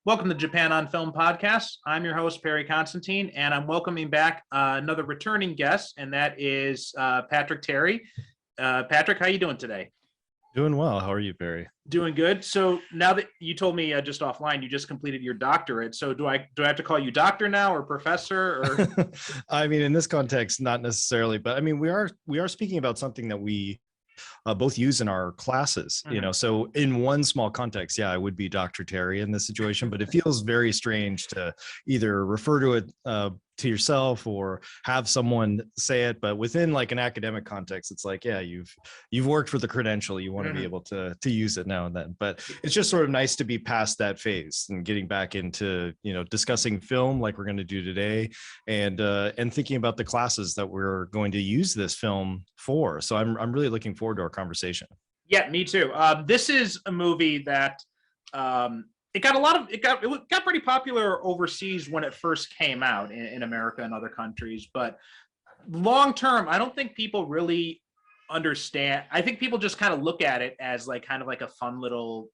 Welcome to Japan on Film podcast. I'm your host, Perry Constantine, and I'm welcoming back another returning guest, and that is Patrick Terry. Patrick, how are you doing today? Doing well. How are you, Perry? Doing good. So now that you told me just offline, you just completed your doctorate. So do I have to call you doctor now or professor? Or I mean, in this context, not necessarily, but I mean, we are speaking about something that we both use in our classes, so in one small context, yeah, I would be Dr. Terry in this situation, but it feels very strange to either refer to it to yourself or have someone say it. But within like an academic context, it's like, yeah, you've worked for the credential, you want to be able to use it now and then. But it's just sort of nice to be past that phase and getting back into, discussing film like we're going to do today, and thinking about the classes that we're going to use this film for. So I'm really looking forward to our conversation. Yeah, me too. This is a movie that it got pretty popular overseas when it first came out in America and other countries, but long term, I don't think people really understand. I think people just kind of look at it as like kind of like a fun little,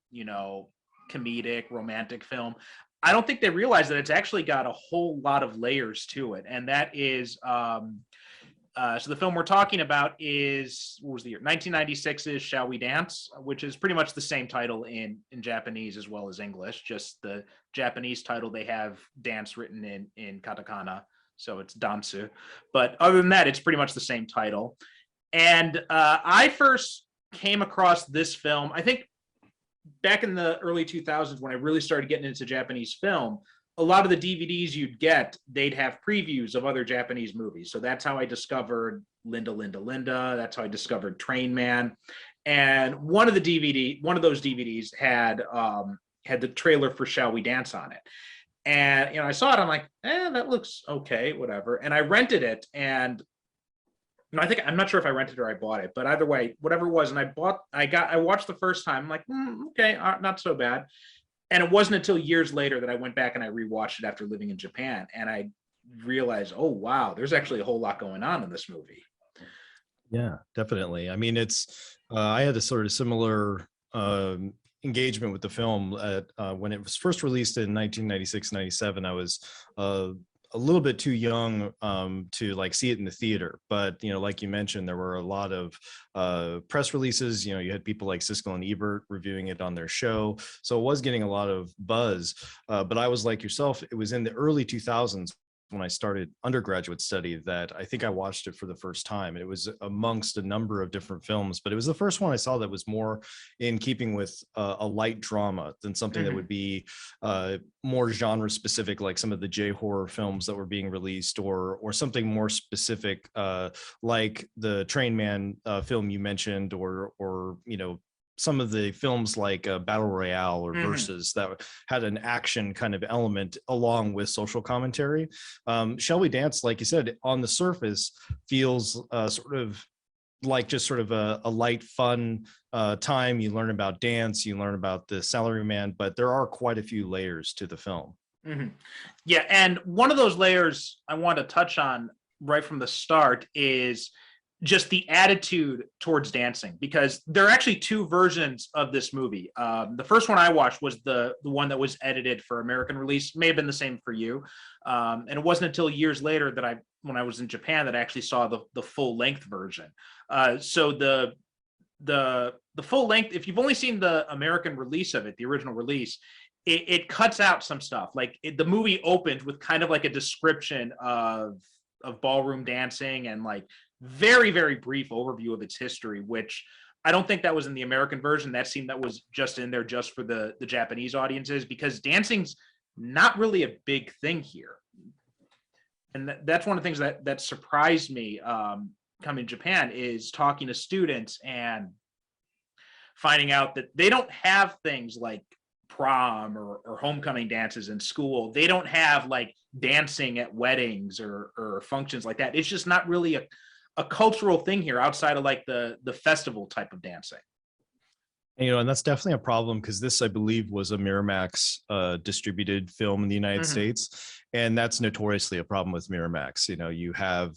comedic romantic film. I don't think they realize that it's actually got a whole lot of layers to it, and that is so the film we're talking about is, what was the year? 1996's Shall We Dance, which is pretty much the same title in Japanese as well as English. Just the Japanese title, they have dance written in katakana, so it's dansu. But other than that, it's pretty much the same title. And I first came across this film, I think, back in the early 2000s when I really started getting into Japanese film. A lot of the DVDs you'd get, they'd have previews of other Japanese movies. So that's how I discovered Linda, Linda, Linda. That's how I discovered Train Man. And one of those DVDs had the trailer for Shall We Dance on it. And I saw it, I'm like, that looks okay, whatever. And I rented it, and I'm not sure if I rented or I bought it, but either way, whatever it was, and I watched the first time, I'm like, okay, not so bad. And it wasn't until years later that I went back and I rewatched it after living in Japan, and I realized, oh wow, there's actually a whole lot going on in this movie. Yeah, definitely. I mean, I had a sort of similar engagement with the film when it was first released in 1996-97. I was a little bit too young to like see it in the theater, but like you mentioned, there were a lot of press releases. You had people like Siskel and Ebert reviewing it on their show, so it was getting a lot of buzz. But I was like yourself, it was in the early 2000s when I started undergraduate study that I think I watched it for the first time. It was amongst a number of different films, but it was the first one I saw that was more in keeping with a light drama than something that would be more genre specific, like some of the J-horror films that were being released, or something more specific, like the Train Man film you mentioned, or some of the films like Battle Royale or Versus that had an action kind of element along with social commentary. Shall We Dance, like you said, on the surface feels sort of like just sort of a light, fun time. You learn about dance, you learn about the salaryman, but there are quite a few layers to the film. Yeah, and one of those layers I want to touch on right from the start is just the attitude towards dancing, because there are actually two versions of this movie. The first one I watched was the one that was edited for American release. May have been the same for you. And it wasn't until years later that when I was in Japan, that I actually saw the full length version. So the full length, if you've only seen the American release of it, the original release, it cuts out some stuff. Like the movie opened with kind of like a description of ballroom dancing and like very, very brief overview of its history, which I don't think that was in the American version. That seemed that was just in there just for the Japanese audiences, because dancing's not really a big thing here. And that's one of the things that surprised me coming to Japan, is talking to students and finding out that they don't have things like prom or homecoming dances in school. They don't have like dancing at weddings or functions like that. It's just not really a cultural thing here outside of like the festival type of dancing. And that's definitely a problem, because this, I believe, was a Miramax distributed film in the United States. And that's notoriously a problem with Miramax. You know, you have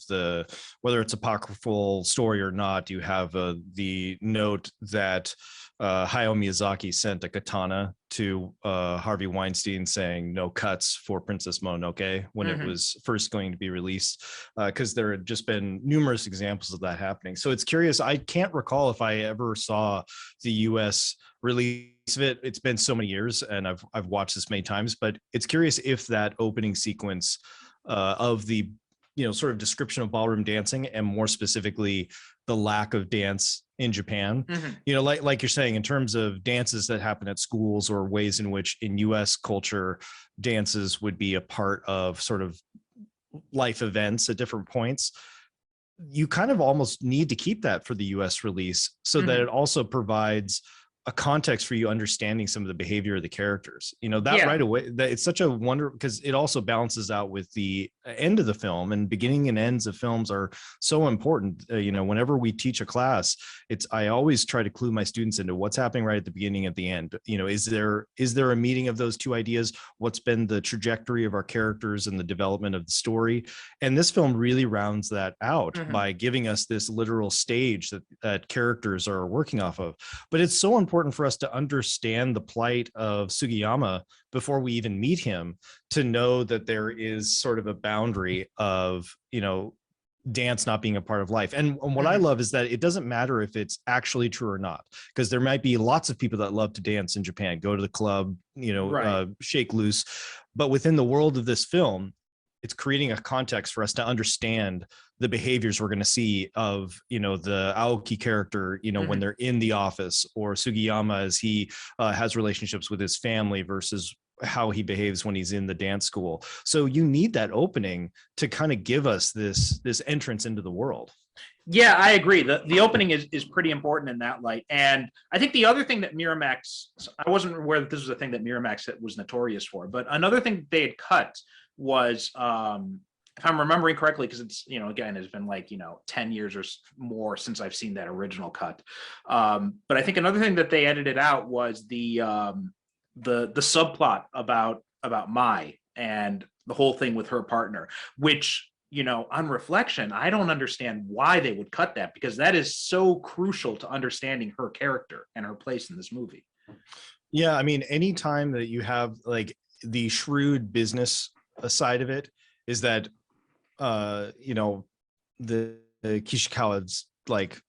whether it's apocryphal story or not, you have the note that Hayao Miyazaki sent a katana to Harvey Weinstein saying no cuts for Princess Mononoke when it was first going to be released, because there had just been numerous examples of that happening. So it's curious. I can't recall if I ever saw the US release of it. It's been so many years and I've watched this many times, but it's curious if that opening sequence of the, you know, sort of description of ballroom dancing, and more specifically the lack of dance in Japan, you know, like you're saying, in terms of dances that happen at schools, or ways in which in US culture dances would be a part of sort of life events at different points, you kind of almost need to keep that for the US release, so that it also provides a context for you understanding some of the behavior of the characters. You know, that right away, that it's such a wonder, because it also balances out with the end of the film, and beginning and ends of films are so important. You know, whenever we teach a class, I always try to clue my students into what's happening right at the beginning, at the end. You know, is there a meeting of those two ideas? What's been the trajectory of our characters and the development of the story? And this film really rounds that out by giving us this literal stage that characters are working off of. But it's so important for us to understand the plight of Sugiyama before we even meet him, to know that there is sort of a boundary of, you know, dance not being a part of life. And what I love is that it doesn't matter if it's actually true or not, because there might be lots of people that love to dance in Japan, go to the club, you know, shake loose. But within the world of this film, it's creating a context for us to understand the behaviors we're going to see of, you know, the Aoki character, you know, when they're in the office, or Sugiyama as he has relationships with his family versus how he behaves when he's in the dance school. So you need that opening to kind of give us this entrance into the world. Yeah, I agree. The opening is pretty important in that light. And I think the other thing that Miramax, I wasn't aware that this was a thing that Miramax was notorious for, but another thing they had cut was, if I'm remembering correctly, because it's, you know, again, it's been like, you know, 10 years or more since I've seen that original cut. But I think another thing that they edited out was the subplot about Mai and the whole thing with her partner, which, you know, on reflection, I don't understand why they would cut that, because that is so crucial to understanding her character and her place in this movie. Yeah, I mean, anytime that you have like the shrewd business side of it, is that you know, the Kishikawa's like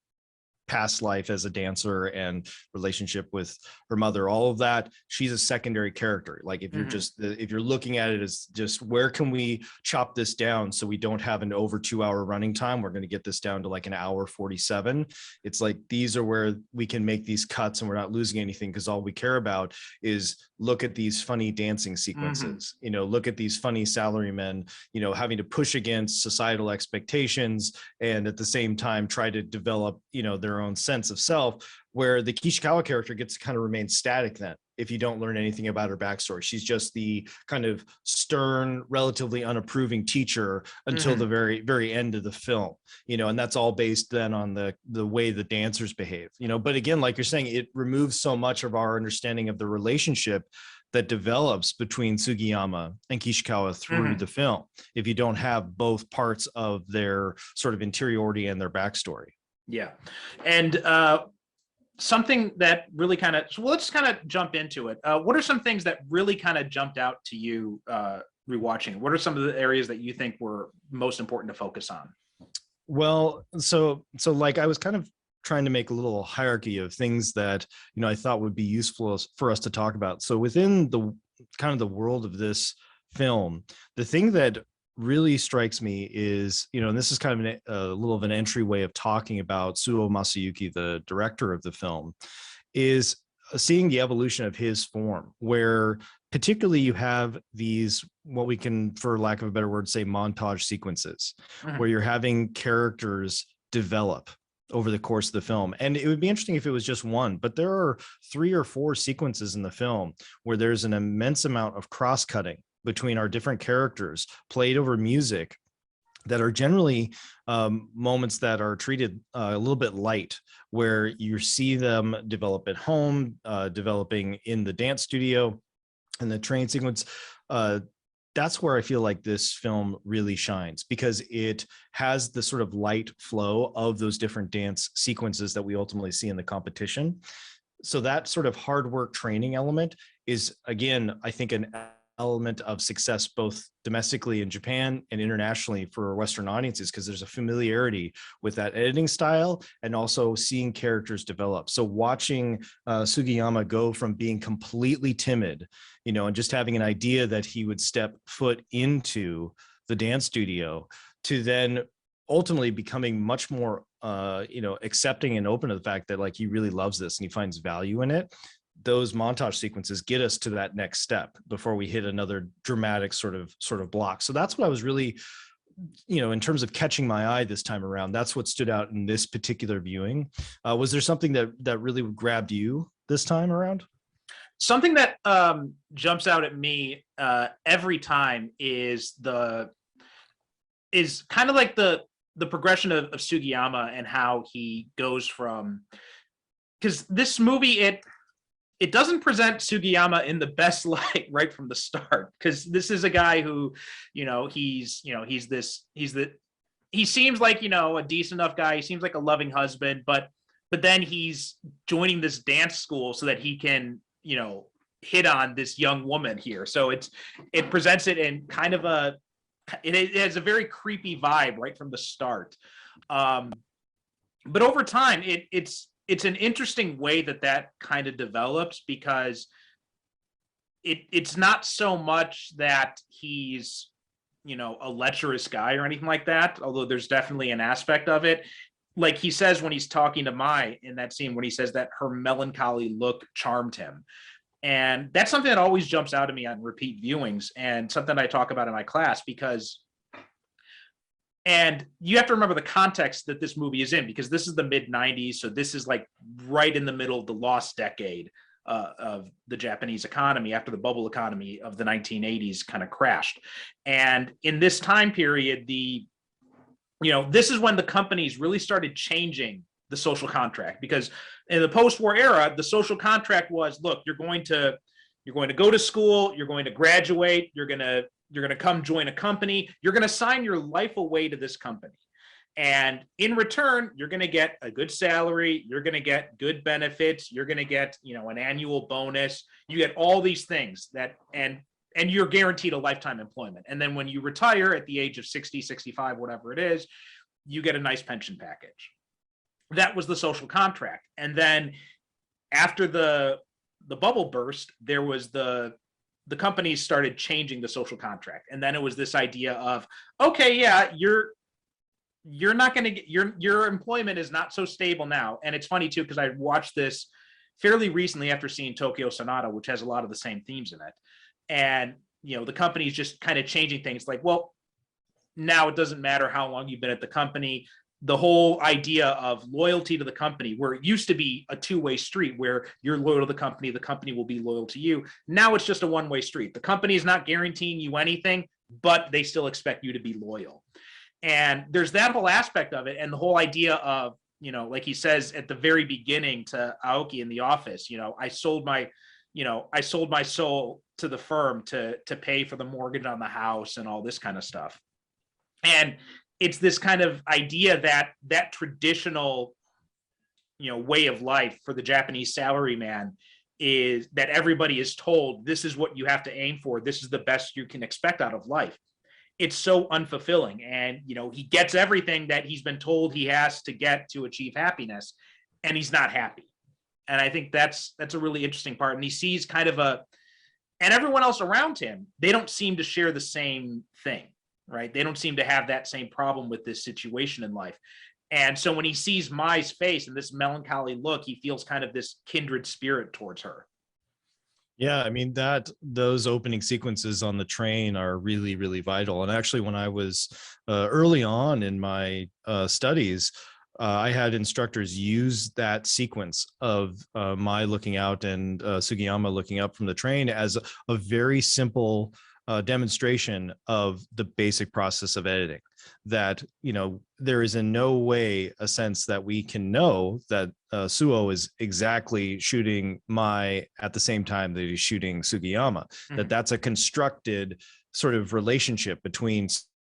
past life as a dancer and relationship with her mother, all of that, she's a secondary character. Like if you're just, if you're looking at it as just, where can we chop this down so we don't have an over 2-hour running time, we're going to get this down to like an hour 47. It's like, these are where we can make these cuts and we're not losing anything, because all we care about is look at these funny dancing sequences, you know, look at these funny salarymen, you know, having to push against societal expectations and at the same time try to develop, you know, their own sense of self, where the Kishikawa character gets to kind of remain static then, if you don't learn anything about her backstory. She's just the kind of stern, relatively unapproving teacher until the very end of the film, you know, and that's all based then on the way the dancers behave, you know. But again, like you're saying, it removes so much of our understanding of the relationship that develops between Sugiyama and Kishikawa through the film, if you don't have both parts of their sort of interiority and their backstory. Yeah. And something that really kind of, so let's kind of jump into it. What are some things that really kind of jumped out to you rewatching? What are some of the areas that you think were most important to focus on? Well, so like I was kind of trying to make a little hierarchy of things that, you know, I thought would be useful for us to talk about. So within the kind of the world of this film, the thing that really strikes me is, you know, and this is kind of a little of an entry way of talking about Suo Masayuki, the director of the film, is seeing the evolution of his form, where particularly you have these, what we can, for lack of a better word, say montage sequences, where you're having characters develop over the course of the film. And it would be interesting if it was just one, but there are 3 or 4 sequences in the film where there's an immense amount of cross-cutting between our different characters played over music that are generally moments that are treated a little bit light, where you see them develop at home, developing in the dance studio, and the train sequence. that's where I feel like this film really shines, because it has the sort of light flow of those different dance sequences that we ultimately see in the competition. So that sort of hard work training element is, again, I think an element of success both domestically in Japan and internationally for Western audiences, because there's a familiarity with that editing style and also seeing characters develop. So watching Sugiyama go from being completely timid, and just having an idea that he would step foot into the dance studio, to then ultimately becoming much more accepting and open to the fact that like he really loves this and he finds value in it. Those montage sequences get us to that next step before we hit another dramatic sort of block. So that's what I was really, in terms of catching my eye this time around, that's what stood out in this particular viewing. Was there something that really grabbed you this time around? Something that jumps out at me every time is kind of like the progression of Sugiyama and how he goes from, because this movie, it doesn't present Sugiyama in the best light right from the start, because this is a guy who, he seems like, a decent enough guy. He seems like a loving husband, but then he's joining this dance school so that he can, hit on this young woman here. So it presents it in kind of it has a very creepy vibe right from the start. But over time, it's an interesting way that kind of develops, because it's not so much that he's, a lecherous guy or anything like that, although there's definitely an aspect of it. Like he says when he's talking to Mai in that scene, when he says that her melancholy look charmed him. And that's something that always jumps out at me on repeat viewings, and something I talk about in my class, and you have to remember the context that this movie is in, because this is the mid-90s. So this is like right in the middle of the lost decade of the Japanese economy, after the bubble economy of the 1980s kind of crashed. And in this time period, this is when the companies really started changing the social contract, because in the post-war era, the social contract was, look, you're going to go to school, you're going to graduate, you're going to come join a company, you're going to sign your life away to this company, and in return you're going to get a good salary, you're going to get good benefits, you're going to get an annual bonus, you get all these things that and you're guaranteed a lifetime employment, and then when you retire at the age of 60, 65, whatever it is, you get a nice pension package. That was the social contract. And then after the bubble burst, there was the companies started changing the social contract. And then it was this idea of, okay, yeah, you're not going to get your employment is not so stable now. And it's funny too, because I watched this fairly recently after seeing Tokyo Sonata, which has a lot of the same themes in it. And, the company's just kind of changing things, like, well, now it doesn't matter how long you've been at the company. The whole idea of loyalty to the company, where it used to be a two-way street where you're loyal to the company will be loyal to you. Now it's just a one-way street. The company is not guaranteeing you anything, but they still expect you to be loyal. And there's that whole aspect of it. And the whole idea of, like he says at the very beginning to Aoki in the office, I sold my soul to the firm to pay for the mortgage on the house and all this kind of stuff. And it's this kind of idea that traditional, way of life for the Japanese salaryman is that everybody is told, this is what you have to aim for, this is the best you can expect out of life. It's so unfulfilling, and he gets everything that he's been told he has to get to achieve happiness, and he's not happy. And I think that's a really interesting part. And he sees kind of and everyone else around him, they don't seem to share the same thing. Right? They don't seem to have that same problem with this situation in life. And so when he sees Mai's face and this melancholy look, he feels kind of this kindred spirit towards her. Yeah, I mean, those opening sequences on the train are really, really vital. And actually, when I was early on in my studies, I had instructors use that sequence of Mai looking out and Sugiyama looking up from the train as a very simple demonstration of the basic process of editing. That, you know, there is in no way a sense that we can know that Suo is exactly shooting Mai at the same time that he's shooting Sugiyama. That that's a constructed sort of relationship between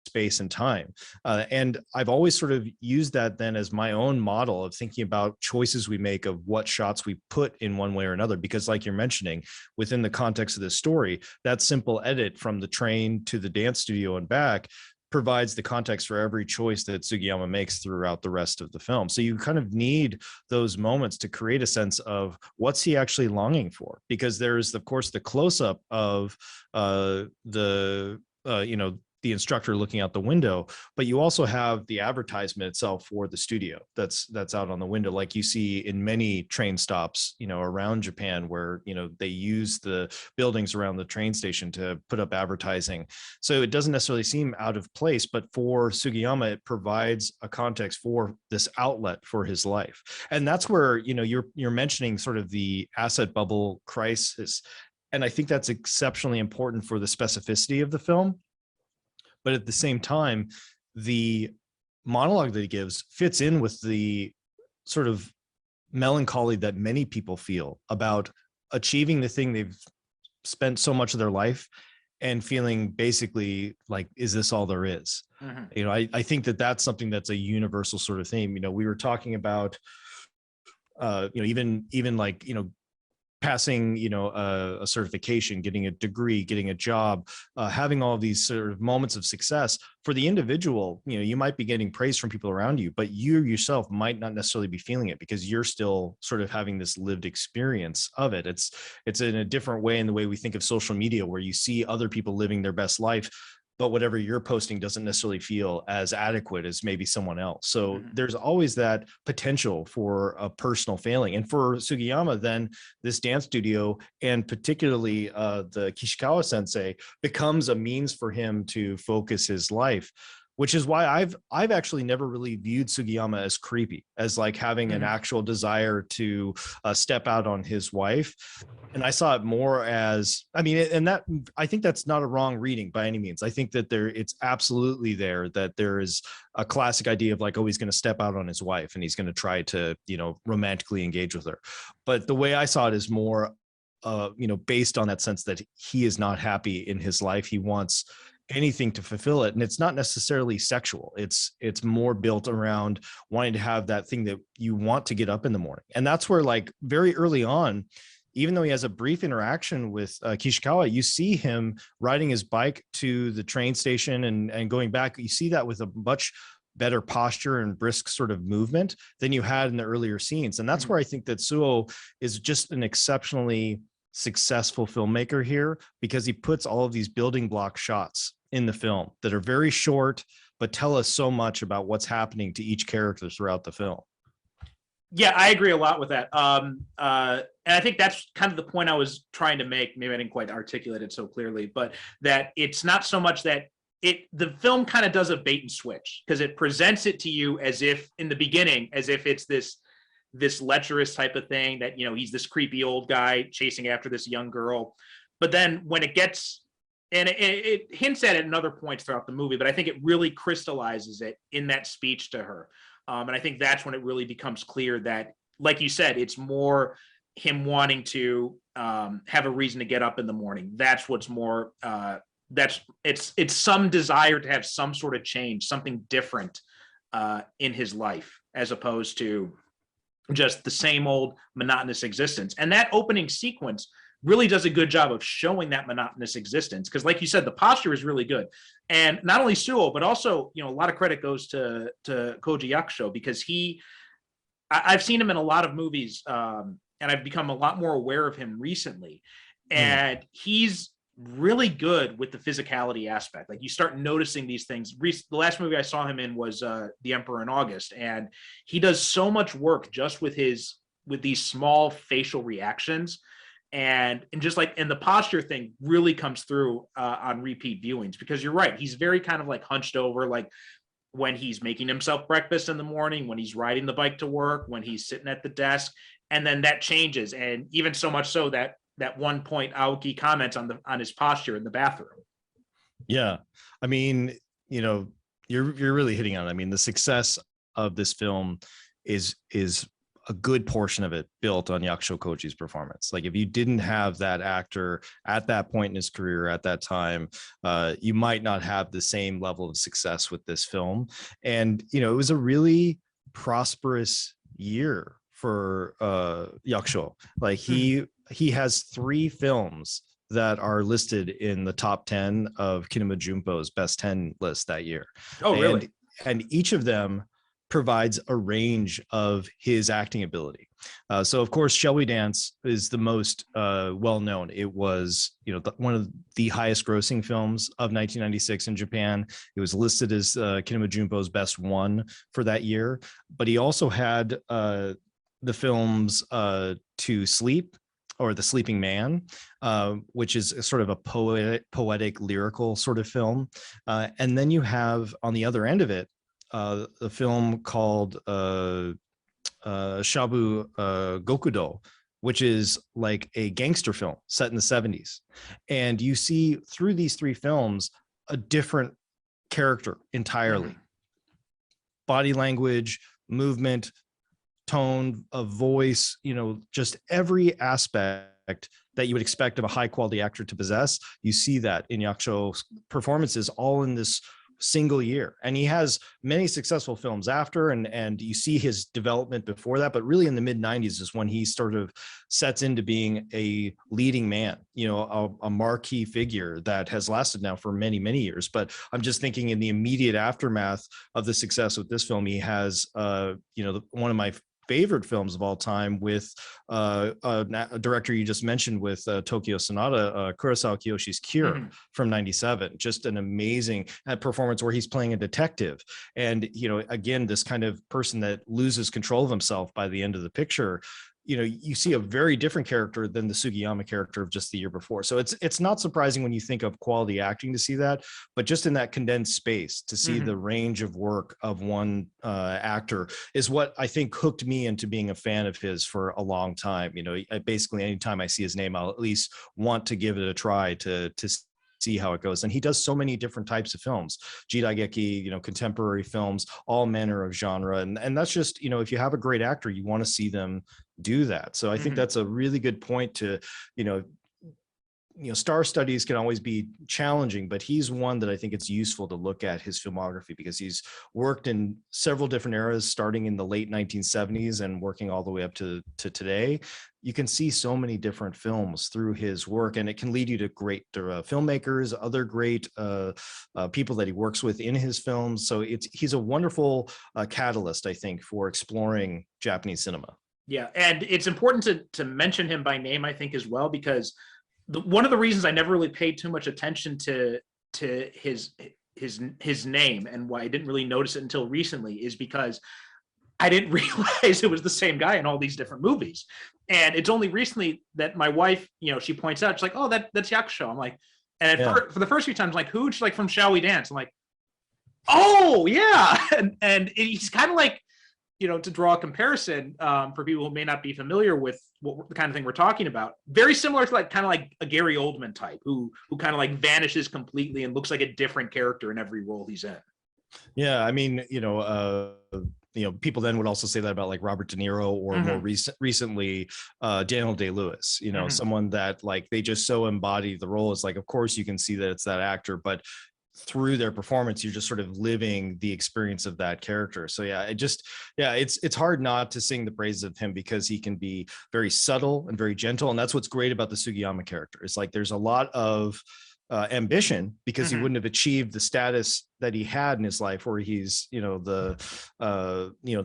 space and time. And I've always sort of used that then as my own model of thinking about choices we make of what shots we put in one way or another. Because like you're mentioning, within the context of this story, that simple edit from the train to the dance studio and back provides the context for every choice that Sugiyama makes throughout the rest of the film. So you kind of need those moments to create a sense of what's he actually longing for, because there's of course the close-up of the instructor looking out the window, but you also have the advertisement itself for the studio that's out on the window, like you see in many train stops, you know, around Japan, where, you know, they use the buildings around the train station to put up advertising. So it doesn't necessarily seem out of place, but for Sugiyama, it provides a context for this outlet for his life. And that's where, you know, you're mentioning sort of the asset bubble crisis. And I think that's exceptionally important for the specificity of the film. But at the same time, the monologue that he gives fits in with the sort of melancholy that many people feel about achieving the thing they've spent so much of their life and feeling basically like, is this all there is? Mm-hmm. You know, I think that that's something that's a universal sort of theme. You know, we were talking about, you know, even like, you know, passing, you know, a certification, getting a degree, getting a job, having all of these sort of moments of success. For the individual, you know, you might be getting praise from people around you, but you yourself might not necessarily be feeling it because you're still sort of having this lived experience of it. It's in a different way in the way we think of social media, where you see other people living their best life, but whatever you're posting doesn't necessarily feel as adequate as maybe someone else. So there's always that potential for a personal failing. And for Sugiyama, then this dance studio, and particularly the Kishikawa sensei, becomes a means for him to focus his life, which is why I've actually never really viewed Sugiyama as creepy, as like having an actual desire to step out on his wife. And I saw it more as, I mean, and that, I think that's not a wrong reading by any means. I think that it's absolutely there, that there is a classic idea of like, oh, he's going to step out on his wife and he's going to try to, you know, romantically engage with her. But the way I saw it is more, you know, based on that sense that he is not happy in his life. He wants anything to fulfill it, and it's not necessarily sexual. It's more built around wanting to have that thing that you want to get up in the morning. And that's where, like, very early on, even though he has a brief interaction with Kishikawa, you see him riding his bike to the train station and going back. You see that with a much better posture and brisk sort of movement than you had in the earlier scenes. And that's where I think that Suo is just an exceptionally successful filmmaker here, because he puts all of these building block shots in the film that are very short, but tell us so much about what's happening to each character throughout the film. Yeah, I agree a lot with that. And I think that's kind of the point I was trying to make. Maybe I didn't quite articulate it so clearly, but that it's not so much that the film kind of does a bait and switch, because it presents it to you as if in the beginning, as if it's this lecherous type of thing, that, you know, he's this creepy old guy chasing after this young girl. But then when it gets, and it hints at it in other points throughout the movie, but I think it really crystallizes it in that speech to her. And I think that's when it really becomes clear that, like you said, it's more him wanting to have a reason to get up in the morning. That's what's more, it's some desire to have some sort of change, something different in his life, as opposed to just the same old monotonous existence. And that opening sequence really does a good job of showing that monotonous existence, because like you said, the posture is really good. And not only Suo, but also, you know, a lot of credit goes to Koji Yakusho, because I've seen him in a lot of movies, and I've become a lot more aware of him recently. And he's really good with the physicality aspect. Like, you start noticing these things. The last movie I saw him in was The Emperor in August, and he does so much work just with these small facial reactions. And just like, and the posture thing really comes through on repeat viewings, because you're right, he's very kind of like hunched over, like when he's making himself breakfast in the morning, when he's riding the bike to work, when he's sitting at the desk, and then that changes. And even so much so that one point Aoki comments on his posture in the bathroom. Yeah. I mean, you're really hitting on it. I mean, the success of this film is a good portion of it built on Yakusho Koji's performance. Like if you didn't have that actor at that point in his career at that time, you might not have the same level of success with this film. And it was a really prosperous year for Yakusho. Like he has 3 films that are listed in the top 10 of Kinema Junpo's best 10 list that year. Oh, really? And each of them provides a range of his acting ability. So of course, Shall We Dance is the most well-known. It was, one of the highest grossing films of 1996 in Japan. It was listed as Kinema Junpo's best 1 for that year, but he also had the films To Sleep, or The Sleeping Man, which is sort of a poetic, lyrical sort of film. And then you have on the other end of it, a film called Shabu Gokudo, which is like a gangster film set in the 70s. And you see through these 3 films, a different character entirely. Body language, movement, tone of voice, just every aspect that you would expect of a high quality actor to possess. You see that in Yakusho's performances all in this single year. And he has many successful films after, and you see his development before that, but really in the mid 90s is when he sort of sets into being a leading man, a marquee figure that has lasted now for many, many years. But I'm just thinking in the immediate aftermath of the success with this film, he has, one of my favorite films of all time with a director you just mentioned with Tokyo Sonata, Kurosawa Kiyoshi's Cure from 97. Just an amazing performance where he's playing a detective. And, again, this kind of person that loses control of himself by the end of the picture. You see a very different character than the Sugiyama character of just the year before. So it's not surprising when you think of quality acting to see that, but just in that condensed space to see the range of work of one actor is what I think hooked me into being a fan of his for a long time. Basically anytime I see his name, I'll at least want to give it a try to see how it goes. And he does so many different types of films, jidaigeki, contemporary films, all manner of genre. And that's just, if you have a great actor, you want to see them do that. So I think that's a really good point to, star studies can always be challenging, but he's one that I think it's useful to look at his filmography because he's worked in several different eras, starting in the late 1970s and working all the way up to today. You can see so many different films through his work, and it can lead you to great filmmakers, other great people that he works with in his films. So he's a wonderful catalyst, I think, for exploring Japanese cinema. Yeah, and it's important to mention him by name, I think, as well, because one of the reasons I never really paid too much attention to his name and why I didn't really notice it until recently is because I didn't realize it was the same guy in all these different movies. And it's only recently that my wife, she points out, she's like, oh, that's Yakusho. I'm like, and for the first few times, I'm like, who? She's like, from Shall We Dance? I'm like, oh, yeah. And he's kind of like, to draw a comparison for people who may not be familiar with the kind of thing we're talking about, very similar to kind of like a Gary Oldman type who kind of like vanishes completely and looks like a different character in every role he's in. Yeah, I mean, people then would also say that about like Robert De Niro or more recently Daniel Day-Lewis, someone that like they just so embody the role. It's like, of course you can see that it's that actor, but through their performance, you're just sort of living the experience of that character. So it's hard not to sing the praises of him because he can be very subtle and very gentle. And that's what's great about the Sugiyama character. It's like there's a lot of ambition because he wouldn't have achieved the status that he had in his life where he's the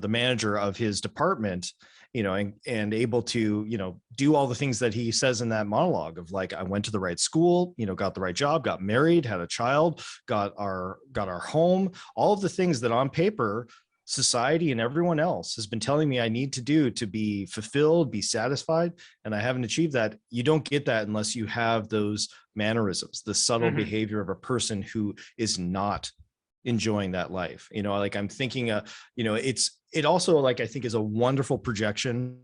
manager of his department, and able to do all the things that he says in that monologue of like, I went to the right school, got the right job, got married, had a child, got our home, all of the things that on paper society and everyone else has been telling me I need to do to be fulfilled, be satisfied, and I haven't achieved that. You don't get that unless you have those mannerisms, the subtle behavior of a person who is not enjoying that life. Like I'm thinking, it also like I think is a wonderful projection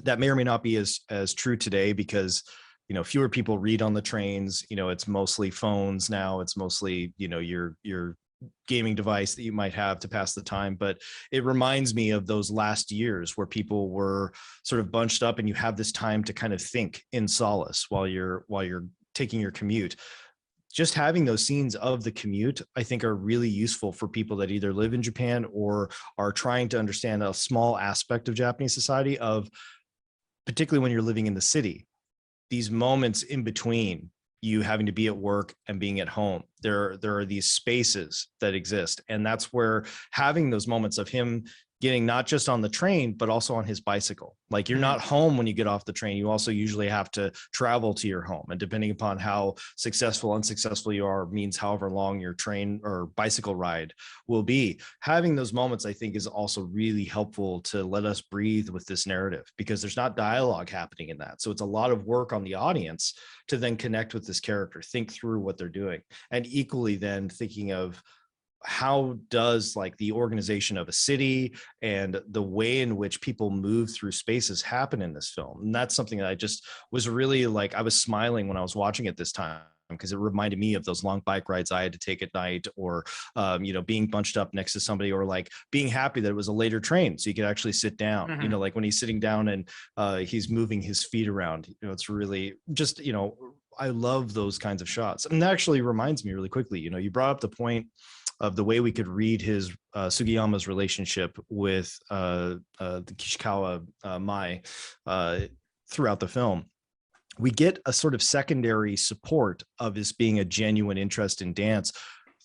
that may or may not be as true today because fewer people read on the trains. It's mostly phones now. It's mostly, your gaming device that you might have to pass the time. But it reminds me of those last years where people were sort of bunched up and you have this time to kind of think in solace while you're taking your commute. Just having those scenes of the commute, I think, are really useful for people that either live in Japan or are trying to understand a small aspect of Japanese society, of particularly when you're living in the city, these moments in between you having to be at work and being at home. There are these spaces that exist. And that's where having those moments of him getting not just on the train, but also on his bicycle. Like, you're not home when you get off the train. You also usually have to travel to your home. And depending upon how successful, unsuccessful you are, means however long your train or bicycle ride will be. Having those moments, I think, is also really helpful to let us breathe with this narrative, because there's not dialogue happening in that. So it's a lot of work on the audience to then connect with this character, think through what they're doing, and equally then thinking of how does like the organization of a city and the way in which people move through spaces happen in this film. And that's something that I just was really like, I was smiling when I was watching it this time, because it reminded me of those long bike rides I had to take at night, or being bunched up next to somebody, or like being happy that it was a later train so you could actually sit down. Like when he's sitting down and he's moving his feet around, it's really just, I love those kinds of shots. And that actually reminds me really quickly, you brought up the point of the way we could read his Sugiyama's relationship with the Kishikawa Mai throughout the film. We get a sort of secondary support of his being a genuine interest in dance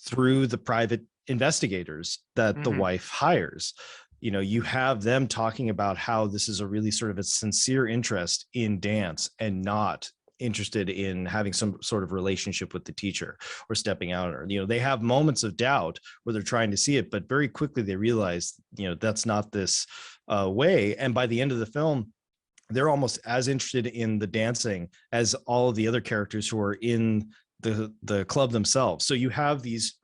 through the private investigators that the wife hires. You have them talking about how this is a really sort of a sincere interest in dance and not interested in having some sort of relationship with the teacher or stepping out on her. They have moments of doubt where they're trying to see it, but very quickly they realize, that's not this way. And by the end of the film, they're almost as interested in the dancing as all of the other characters who are in the club themselves. So you have these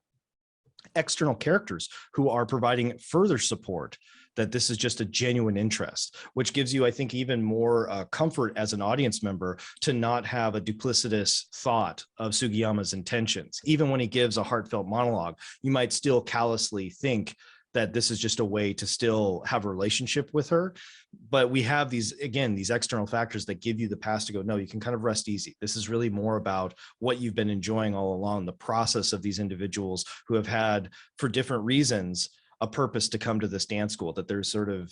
external characters who are providing further support that this is just a genuine interest, which gives you, I think, even more comfort as an audience member to not have a duplicitous thought of Sugiyama's intentions. Even when he gives a heartfelt monologue, you might still callously think that this is just a way to still have a relationship with her. But we have these external factors that give you the pass to go, no, you can kind of rest easy. This is really more about what you've been enjoying all along, the process of these individuals who have had, for different reasons, a purpose to come to this dance school. That there's sort of,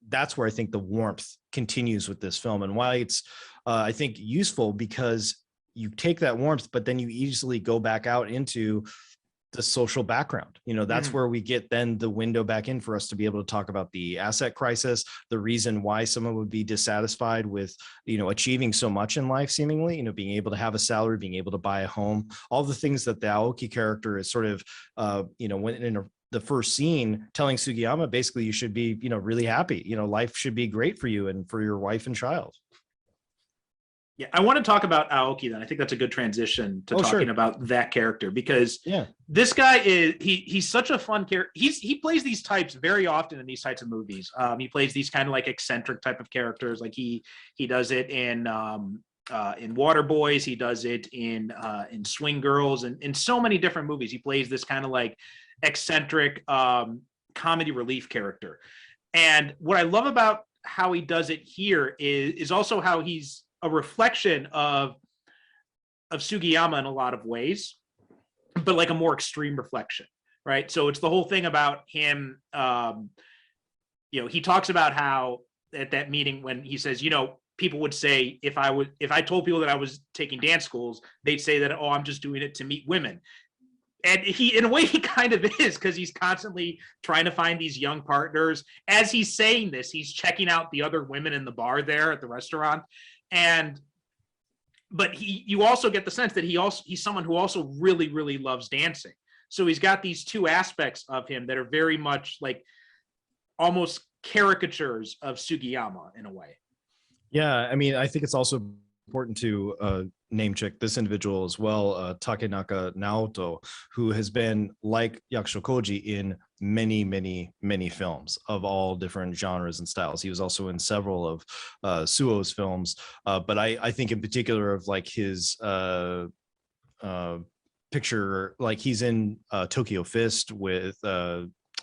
that's where I think the warmth continues with this film. And why it's, I think, useful, because you take that warmth, but then you easily go back out into the social background. That's where we get then the window back in for us to be able to talk about the asset crisis, the reason why someone would be dissatisfied with, achieving so much in life, seemingly, being able to have a salary, being able to buy a home, all the things that the Aoki character is sort of, when in the first scene telling Sugiyama, basically, you should be, really happy, life should be great for you and for your wife and child. Yeah, I want to talk about Aoki then. I think that's a good transition to talking about that character, because this guy he's such a fun character. He plays these types very often in these types of movies. He plays these kind of like eccentric type of characters. Like he does it in Water Boys. He does it in Swing Girls, and in so many different movies. He plays this kind of like eccentric comedy relief character. And what I love about how he does it here is also how he's a reflection of Sugiyama in a lot of ways, but like a more extreme reflection, right? So it's the whole thing about him. He talks about how at that meeting when he says, people would say, if I told people that I was taking dance schools, they'd say that, oh, I'm just doing it to meet women. And in a way, he kind of is, because he's constantly trying to find these young partners. As he's saying this, he's checking out the other women in the bar there at the restaurant. But you also get the sense that he's someone who also really, really loves dancing. So he's got these two aspects of him that are very much like almost caricatures of Sugiyama in a way. Yeah, I mean, I think it's also important to name check this individual as well, Takenaka Naoto, who has been like Yakusho Koji in many, many, many films of all different genres and styles. He was also in several of Suo's films, but I think in particular of like his picture, like he's in Tokyo Fist with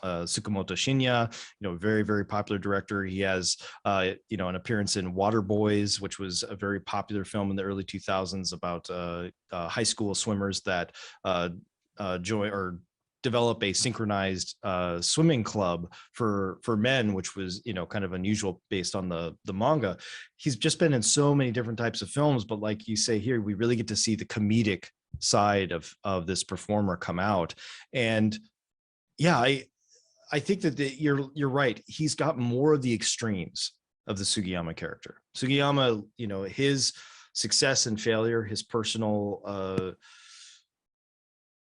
Tsukamoto Shinya, very, very popular director. He has, an appearance in Water Boys, which was a very popular film in the early 2000s about high school swimmers that join or develop a synchronized swimming club for men, which was, kind of unusual based on the manga. He's just been in so many different types of films, but like you say here, we really get to see the comedic side of this performer come out. And yeah, I think that you're right. He's got more of the extremes of the Sugiyama character. Sugiyama, his success and failure, his personal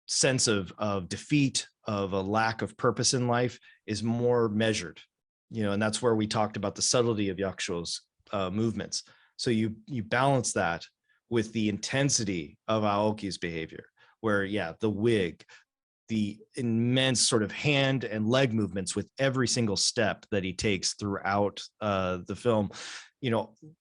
sense of defeat, of a lack of purpose in life is more measured, and that's where we talked about the subtlety of Yakusho's movements. So you balance that with the intensity of Aoki's behavior, where, the wig, the immense sort of hand and leg movements with every single step that he takes throughout the film,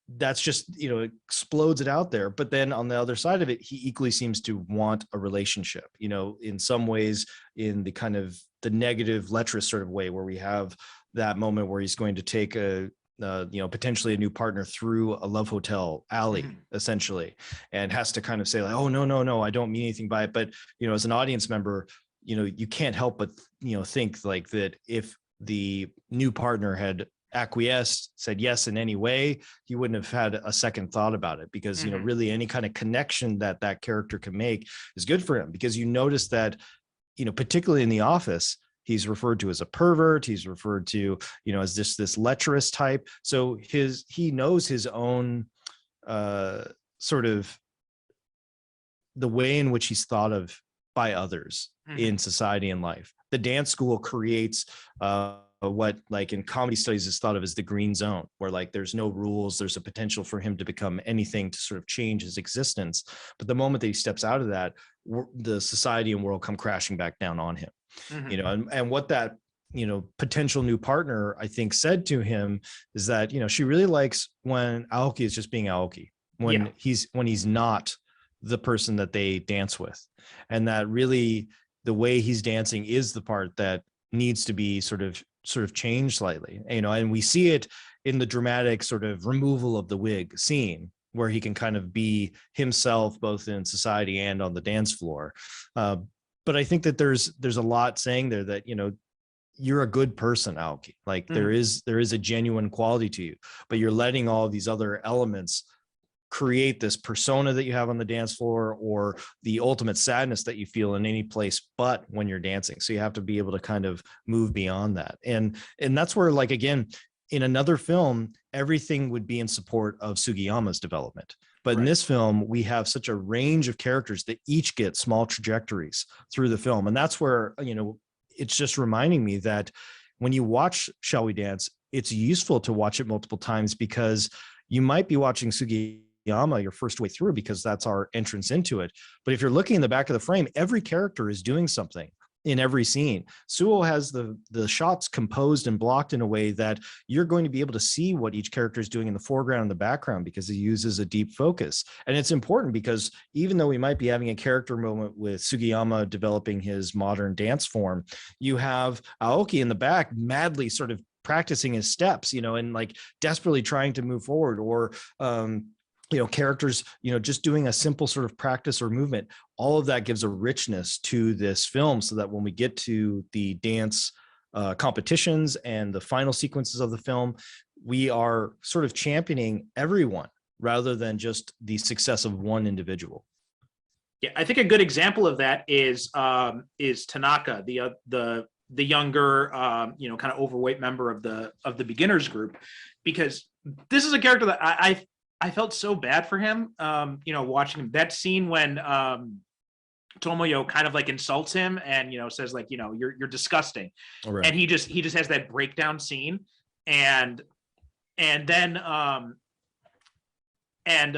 that's just, explodes it out there. But then on the other side of it, he equally seems to want a relationship, in some ways, in the kind of the negative, lecherous sort of way, where we have that moment where he's going to take potentially a new partner through a love hotel alley, essentially, and has to kind of say like, oh, no, I don't mean anything by it. But, as an audience member, you can't help but, think like that if the new partner had acquiesced, said yes in any way, he wouldn't have had a second thought about it, because, really any kind of connection that character can make is good for him, because you notice that, particularly in The Office, he's referred to as a pervert. He's referred to, as this lecherous type. So he knows his own sort of the way in which he's thought of by others in society and life. The dance school creates what, like in comedy studies, is thought of as the green zone, where like there's no rules, there's a potential for him to become anything, to sort of change his existence. But the moment that he steps out of that, the society and world come crashing back down on him. And what that potential new partner, I think, said to him is that, she really likes when Aoki is just being Aoki, when he's not the person that they dance with, and that really the way he's dancing is the part that needs to be sort of changed slightly, and we see it in the dramatic sort of removal of the wig scene, where he can kind of be himself both in society and on the dance floor. But I think that there's a lot saying there that, you're a good person, Aoki. Like there is a genuine quality to you, but you're letting all these other elements create this persona that you have on the dance floor, or the ultimate sadness that you feel in any place but when you're dancing. So you have to be able to kind of move beyond that. And that's where, like, again, in another film, everything would be in support of Sugiyama's development. But in this film, we have such a range of characters that each get small trajectories through the film. And that's where, it's just reminding me that when you watch Shall We Dance, it's useful to watch it multiple times, because you might be watching Sugiyama your first way through because that's our entrance into it. But if you're looking in the back of the frame, every character is doing something in every scene. Suo has the shots composed and blocked in a way that you're going to be able to see what each character is doing in the foreground and the background, because he uses a deep focus. And it's important because even though we might be having a character moment with Sugiyama developing his modern dance form, you have Aoki in the back madly sort of practicing his steps, and like desperately trying to move forward, or characters, just doing a simple sort of practice or movement. All of that gives a richness to this film, so that when we get to the dance competitions and the final sequences of the film, we are sort of championing everyone rather than just the success of one individual. Yeah, I think a good example of that is Tanaka, the younger, kind of overweight member of the beginners group, because this is a character that I felt so bad for him, watching him. That scene when Tomoyo kind of like insults him and, says like, you're disgusting. Right. And he just has that breakdown scene. And then and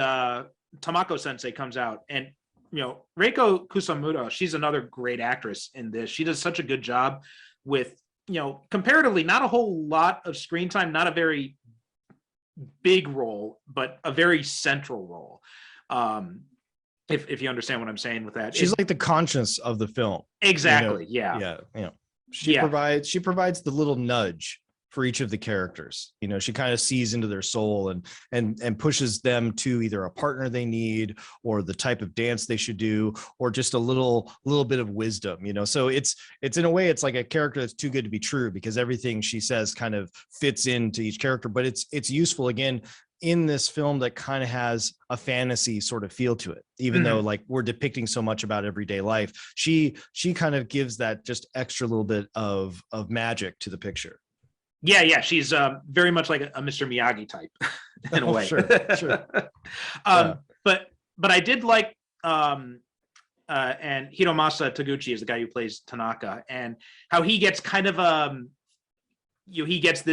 Tamako Sensei comes out, and Reiko Kusamura, she's another great actress in this. She does such a good job with, comparatively not a whole lot of screen time, not a very big role, but a very central role. If you understand what I'm saying with that. She's like the conscience of the film. Exactly. Yeah. She provides the little nudge for each of the characters. She kind of sees into their soul and pushes them to either a partner they need, or the type of dance they should do, or just a little bit of wisdom. So it's in a way, it's like a character that's too good to be true, because everything she says kind of fits into each character. But it's useful, again, in this film that kind of has a fantasy sort of feel to it, even though like we're depicting so much about everyday life. She kind of gives that just extra little bit of magic to the picture. Yeah, she's very much like a Mr. Miyagi type in a way. Sure. But I did like and Hiromasa Taguchi is the guy who plays Tanaka, and how he gets kind of he gets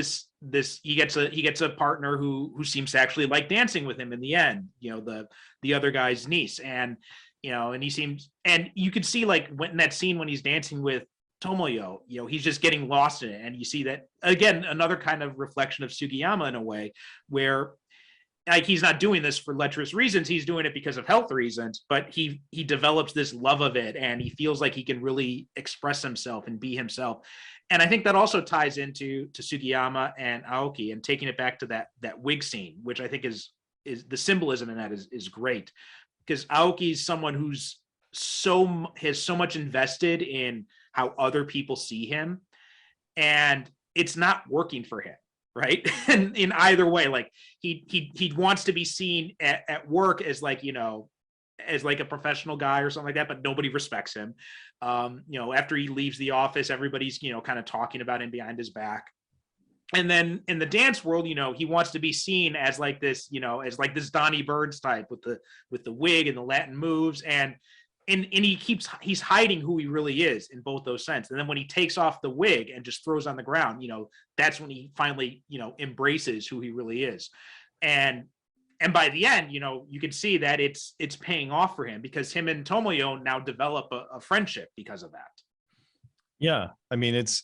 a partner who seems to actually like dancing with him in the end, the other guy's niece, and and he seems, and you could see like when that scene when he's dancing with Tomoyo, he's just getting lost in it. And you see that, again, another kind of reflection of Sugiyama in a way, where like he's not doing this for lecherous reasons, he's doing it because of health reasons, but he develops this love of it, and he feels like he can really express himself and be himself. And I think that also ties into Sugiyama and Aoki, and taking it back to that wig scene, which I think is the symbolism in that is great, because Aoki's someone who's has so much invested in how other people see him, and it's not working for him, right? And in either way, like he wants to be seen at work as like, as like a professional guy or something like that, but nobody respects him. After he leaves the office, everybody's, kind of talking about him behind his back. And then in the dance world, he wants to be seen as like this, as like this Donnie Burns type with the wig and the Latin moves, and he's hiding who he really is in both those sense. And then when he takes off the wig and just throws on the ground, that's when he finally, embraces who he really is. And by the end, you can see that it's paying off for him, because him and Tomoyo now develop a friendship because of that. Yeah. I mean, it's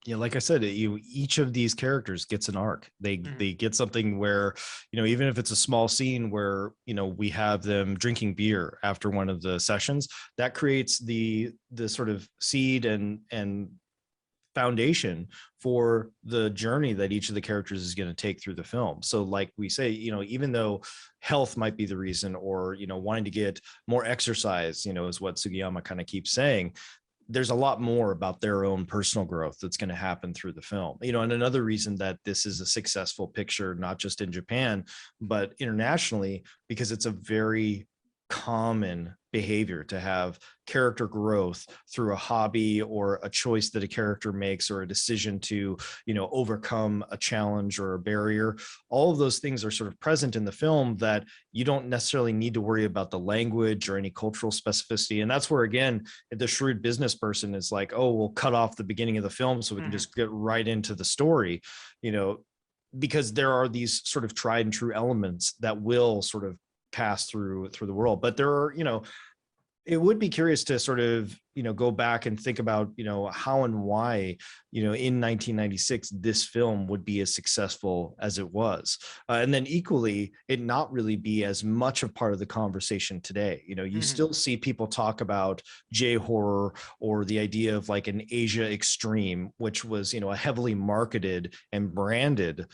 like I said, each of these characters gets an arc. They get something where, even if it's a small scene where, we have them drinking beer after one of the sessions, that creates the sort of seed and foundation for the journey that each of the characters is going to take through the film. So like we say, even though health might be the reason, or, wanting to get more exercise, is what Sugiyama kind of keeps saying, there's a lot more about their own personal growth that's going to happen through the film. And another reason that this is a successful picture, not just in Japan, but internationally, because it's a very common behavior to have character growth through a hobby or a choice that a character makes, or a decision to, overcome a challenge or a barrier. All of those things are sort of present in the film, that you don't necessarily need to worry about the language or any cultural specificity. And that's where, again, the shrewd business person is like, oh, we'll cut off the beginning of the film so we can just get right into the story, because there are these sort of tried and true elements that will sort of pass through the world. But there are, it would be curious to sort of, go back and think about, how and why, in 1996, this film would be as successful as it was. And then equally, it not really be as much of part of the conversation today. You still see people talk about J-horror, or the idea of like an Asia extreme, which was, a heavily marketed and branded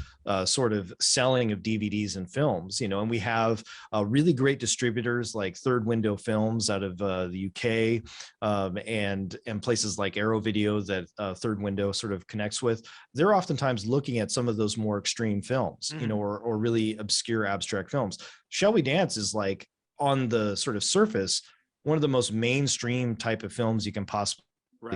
sort of selling of DVDs and films, and we have really great distributors like Third Window Films out of the UK, and places like Arrow Video that Third Window sort of connects with. They're oftentimes looking at some of those more extreme films, or really obscure abstract films. Shall We Dance is like, on the sort of surface, one of the most mainstream type of films you can possibly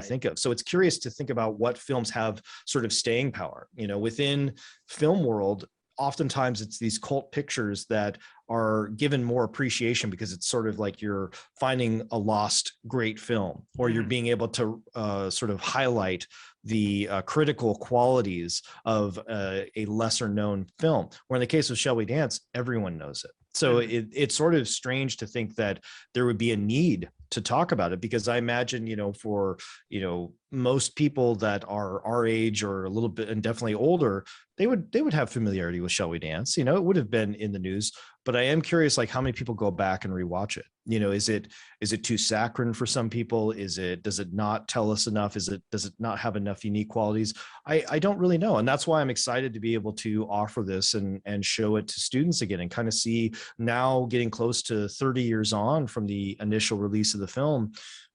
think of. So it's curious to think about what films have sort of staying power, within film world. oftentimes it's these cult pictures that are given more appreciation because it's sort of like you're finding a lost great film, or you're being able to sort of highlight the critical qualities of a lesser known film. Where in the case of Shall We Dance, everyone knows it. So it's sort of strange to think that there would be a need to talk about it, because I imagine, for, most people that are our age or a little bit, and definitely older, they would have familiarity with Shall We Dance. It would have been in the news. But I am curious, like, how many people go back and rewatch it? Is it too saccharine for some people? Does it not tell us enough? Does it not have enough unique qualities? I don't really know. And that's why I'm excited to be able to offer this and show it to students again, and kind of see, now getting close to 30 years on from the initial release of the film,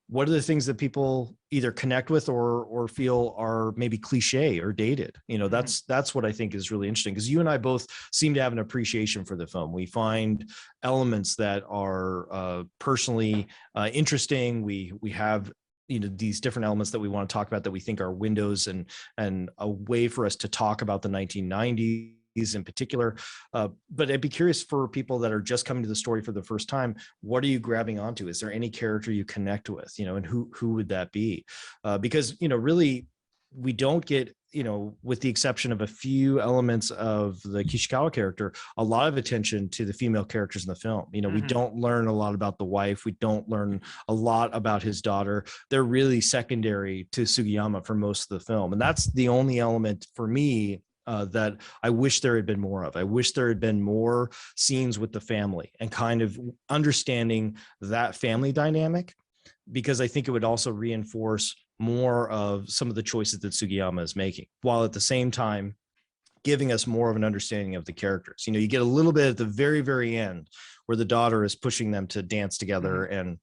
what are the things that people either connect with or feel are maybe cliche or dated? That's what I think is really interesting, because you and I both seem to have an appreciation for the film. We find elements that are personally interesting. We have these different elements that we want to talk about that we think are windows and a way for us to talk about the 1990s in particular. But I'd be curious, for people that are just coming to the story for the first time, what are you grabbing onto? Is there any character you connect with, and who would that be? Because, really, we don't get, with the exception of a few elements of the Kishikawa character, a lot of attention to the female characters in the film. We don't learn a lot about the wife. We don't learn a lot about his daughter. They're really secondary to Sugiyama for most of the film. And that's the only element for me that I wish there had been more of. I wish there had been more scenes with the family and kind of understanding that family dynamic, because I think it would also reinforce more of some of the choices that Sugiyama is making, while at the same time giving us more of an understanding of the characters. You get a little bit at the very, very end where the daughter is pushing them to dance together and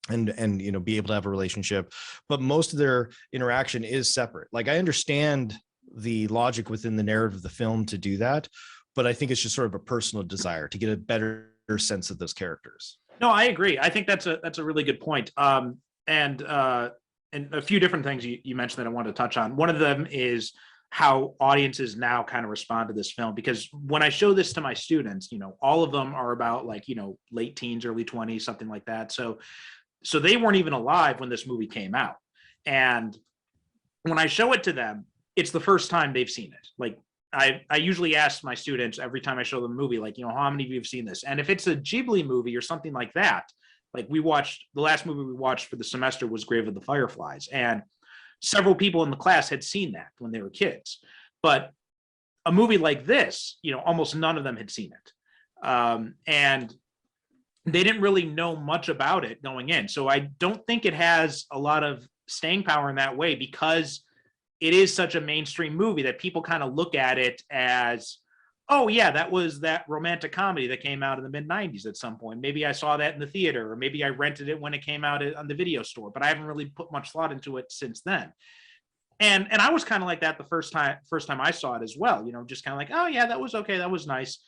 be able to have a relationship, but most of their interaction is separate. Like, I understand the logic within the narrative of the film to do that, but I think it's just sort of a personal desire to get a better sense of those characters. No, I agree. I think that's a really good point. And a few different things you mentioned that I wanted to touch on. One of them is how audiences now kind of respond to this film, because when I show this to my students, all of them are about late teens, early 20s, something like that. So they weren't even alive when this movie came out. And when I show it to them, it's the first time they've seen it. Like, I usually ask my students every time I show them a movie, like, how many of you have seen this? And if it's a Ghibli movie or something like that, like, the last movie we watched for the semester was Grave of the Fireflies. And several people in the class had seen that when they were kids. But a movie like this, almost none of them had seen it. And they didn't really know much about it going in. So I don't think it has a lot of staying power in that way, because it is such a mainstream movie that people kind of look at it as, oh yeah, that was that romantic comedy that came out in the mid-90s at some point. Maybe I saw that in the theater, or maybe I rented it when it came out on the video store, but I haven't really put much thought into it since then. And I was kind of like that the first time I saw it as well, just kind of like, oh yeah, that was okay, that was nice.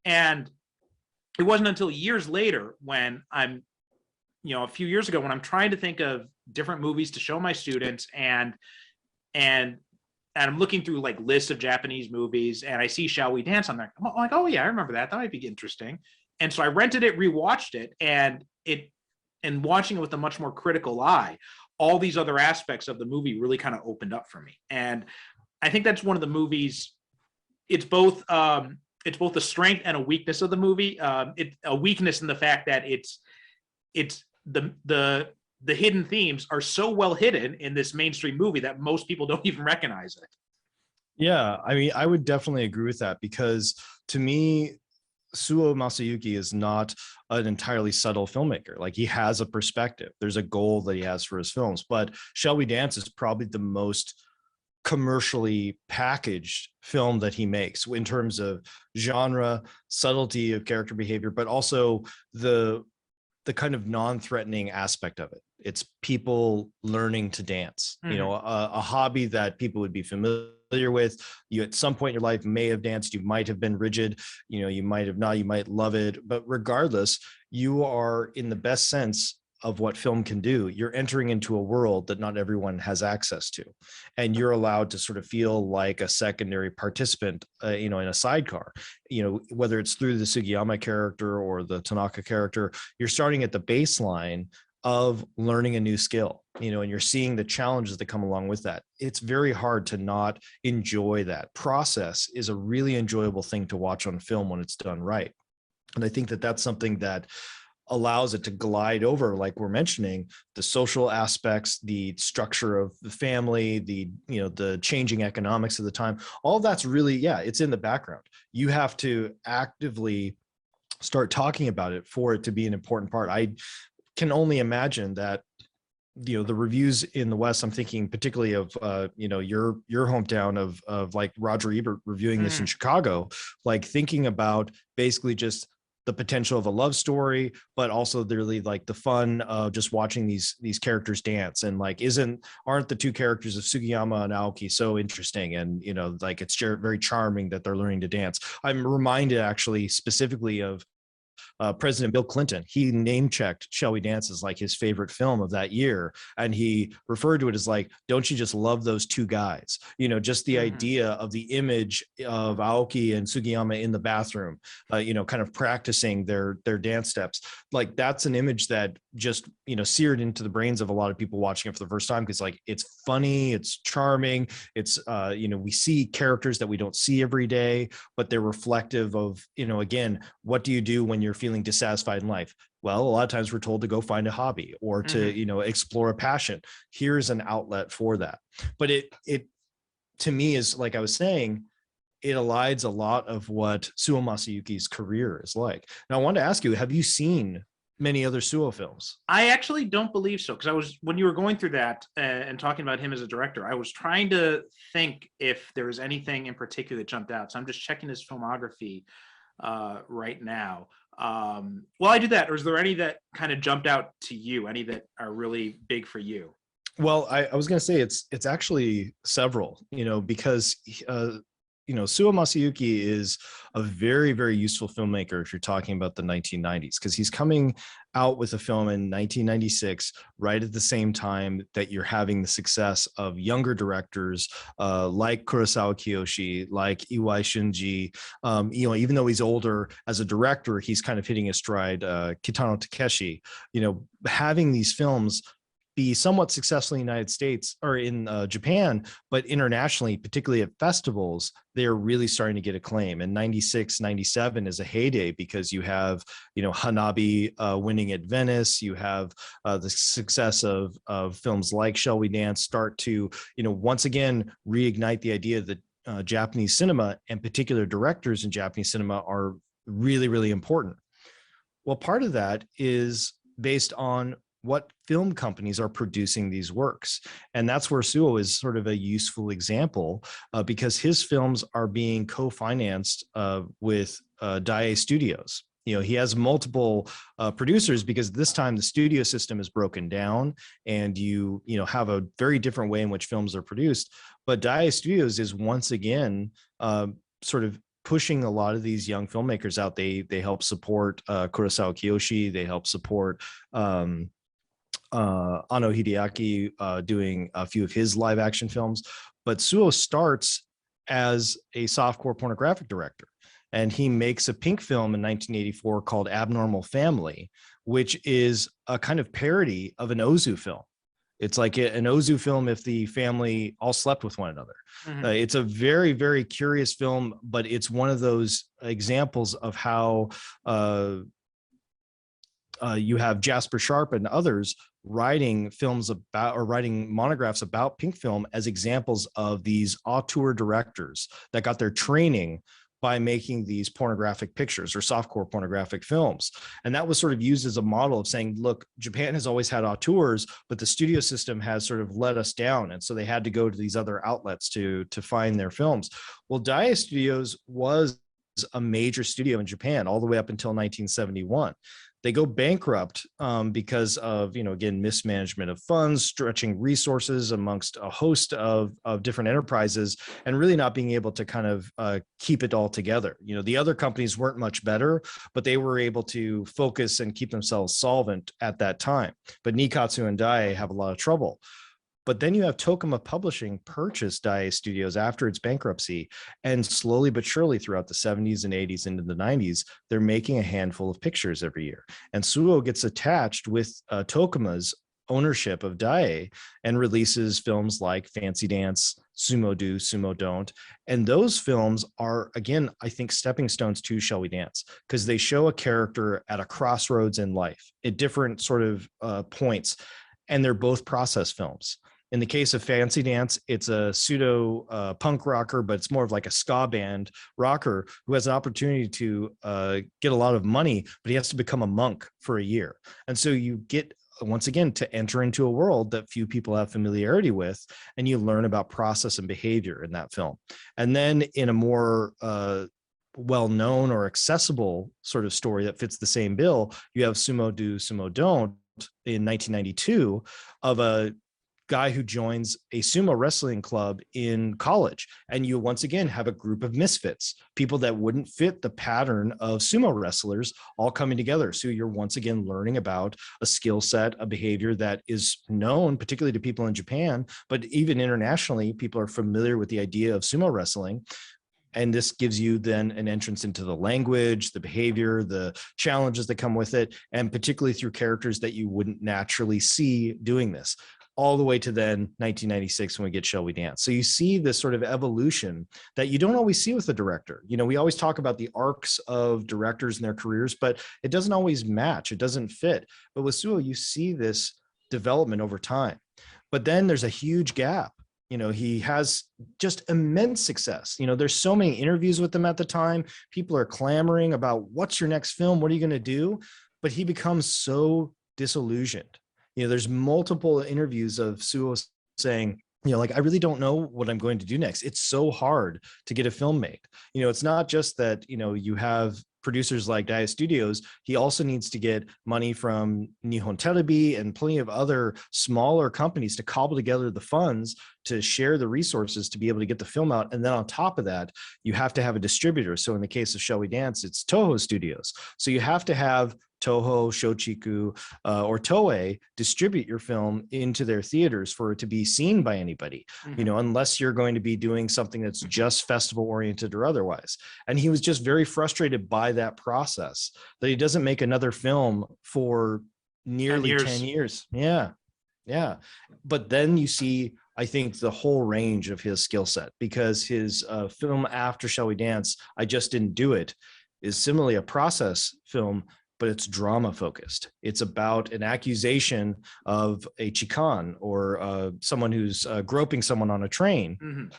And it wasn't until years later, when I'm, a few years ago, when I'm trying to think of different movies to show my students, and I'm looking through like lists of Japanese movies, and I see Shall We Dance on there. I'm like, oh yeah, I remember that. That might be interesting. And so I rented it, rewatched it, and watching it with a much more critical eye, all these other aspects of the movie really kind of opened up for me. And I think that's one of the movies. It's both a strength and a weakness of the movie. It's a weakness in the fact that it's the hidden themes are so well hidden in this mainstream movie that most people don't even recognize it. Yeah, I mean, I would definitely agree with that, because to me, Suo Masayuki is not an entirely subtle filmmaker. Like, he has a perspective. There's a goal that he has for his films. But Shall We Dance is probably the most commercially packaged film that he makes, in terms of genre, subtlety of character behavior, but also the kind of non-threatening aspect of it. It's people learning to dance, a hobby that people would be familiar with. You at some point in your life may have danced, you might have been rigid, you might have not, you might love it, but regardless, you are, in the best sense, of what film can do, you're entering into a world that not everyone has access to, and you're allowed to sort of feel like a secondary participant, in a sidecar. Whether it's through the Sugiyama character or the Tanaka character, you're starting at the baseline of learning a new skill, and you're seeing the challenges that come along with that. It's very hard to not enjoy that. Process is a really enjoyable thing to watch on film when it's done right. And I think that that's something that allows it to glide over, like we're mentioning, the social aspects, the structure of the family, the changing economics of the time. All of that's really, it's in the background. You have to actively start talking about it for it to be an important part. I can only imagine that the reviews in the West, I'm thinking particularly of your hometown of like Roger Ebert reviewing this in Chicago, like thinking about basically just the potential of a love story, but also really like the fun of just watching these characters dance. And like, aren't the two characters of Sugiyama and Aoki so interesting? And, like it's very charming that they're learning to dance. I'm reminded actually specifically of President Bill Clinton. He name-checked Shall We Dance as like his favorite film of that year. And he referred to it as like, don't you just love those two guys? Just the idea of the image of Aoki and Sugiyama in the bathroom, kind of practicing their dance steps. Like that's an image that just, seared into the brains of a lot of people watching it for the first time, because like it's funny, it's charming, it's, we see characters that we don't see every day, but they're reflective of, again, what do you do when you're feeling dissatisfied in life? Well, a lot of times we're told to go find a hobby or to, explore a passion. Here's an outlet for that. But it to me is, like I was saying, it aligns a lot of what Suo Masayuki's career is like. Now, I wanted to ask you, have you seen many other Suo films? I actually don't believe so, because when you were going through that and talking about him as a director, I was trying to think if there was anything in particular that jumped out. So I'm just checking his filmography right now. While I do that, or is there any that kind of jumped out to you? Any that are really big for you? Well, I was going to say it's actually several, because Suo Masayuki is a very, very useful filmmaker if you're talking about the 1990s, because he's coming out with a film in 1996, right at the same time that you're having the success of younger directors like Kurosawa Kiyoshi, like Iwai Shunji. Even though he's older as a director, he's kind of hitting his stride. Kitano Takeshi, having these films be somewhat successful in the United States or in Japan, but internationally, particularly at festivals, they're really starting to get acclaim. And 96, 97 is a heyday because you have, Hanabi winning at Venice. You have the success of films like Shall We Dance start to, once again, reignite the idea that Japanese cinema and particular directors in Japanese cinema are really, really important. Well, part of that is based on what film companies are producing these works. And that's where Suo is sort of a useful example because his films are being co-financed with Daiei Studios. He has multiple producers because this time the studio system is broken down and you have a very different way in which films are produced. But Daiei Studios is once again sort of pushing a lot of these young filmmakers out. They help support Kurosawa Kiyoshi. They help support Ano Hideaki doing a few of his live action films. But Suo starts as a softcore pornographic director. And he makes a pink film in 1984 called Abnormal Family, which is a kind of parody of an Ozu film. It's like an Ozu film if the family all slept with one another. Mm-hmm. It's a very, very curious film, but it's one of those examples of how you have Jasper Sharp and others writing films about or writing monographs about pink film as examples of these auteur directors that got their training by making these pornographic pictures or softcore pornographic films. And that was sort of used as a model of saying, look, Japan has always had auteurs, but the studio system has sort of let us down. And so they had to go to these other outlets to find their films. Well, Daiei Studios was a major studio in Japan all the way up until 1971. They go bankrupt because of, again, mismanagement of funds, stretching resources amongst a host of different enterprises, and really not being able to kind of keep it all together. The other companies weren't much better, but they were able to focus and keep themselves solvent at that time. But Nikatsu and Daiei have a lot of trouble. But then you have Tokuma Publishing purchase Daiei Studios after its bankruptcy, and slowly but surely throughout the 70s and 80s into the 90s, they're making a handful of pictures every year. And Suo gets attached with Tokuma's ownership of Daiei and releases films like Fancy Dance, Sumo Do, Sumo Don't. And those films are, again, I think, stepping stones to Shall We Dance, because they show a character at a crossroads in life at different sort of points. And they're both process films. In the case of Fancy Dance, it's a pseudo punk rocker, but it's more of like a ska band rocker who has an opportunity to get a lot of money, but he has to become a monk for a year. And so you get, once again, to enter into a world that few people have familiarity with, and you learn about process and behavior in that film. And then in a more well-known or accessible sort of story that fits the same bill, you have Sumo Do, Sumo Don't in 1992 of a guy who joins a sumo wrestling club in college. And you once again have a group of misfits, people that wouldn't fit the pattern of sumo wrestlers all coming together. So you're once again learning about a skill set, a behavior that is known, particularly to people in Japan, but even internationally, people are familiar with the idea of sumo wrestling. And this gives you then an entrance into the language, the behavior, the challenges that come with it, and particularly through characters that you wouldn't naturally see doing this, all the way to then 1996 when we get Shall We Dance. So you see this sort of evolution that you don't always see with the director. We always talk about the arcs of directors and their careers, but it doesn't always match. It doesn't fit. But with Suo, you see this development over time. But then there's a huge gap. He has just immense success. There's so many interviews with him at the time. People are clamoring about what's your next film? What are you going to do? But he becomes so disillusioned. There's multiple interviews of Suo saying, I really don't know what I'm going to do next. It's so hard to get a film made. It's not just that, you have producers like Daiei Studios. He also needs to get money from Nihon Terebi and plenty of other smaller companies to cobble together the funds to share the resources to be able to get the film out. And then on top of that, you have to have a distributor. So in the case of Shall We Dance, it's Toho Studios. So you have to have Toho, Shochiku, or Toei distribute your film into their theaters for it to be seen by anybody, unless you're going to be doing something that's just festival oriented or otherwise. And he was just very frustrated by that process, that he doesn't make another film for nearly 10 years. Yeah. But then you see, I think, the whole range of his skill set, because his film after Shall We Dance, I Just Didn't Do It, is similarly a process film, but it's drama focused. It's about an accusation of a chikan, or someone who's groping someone on a train,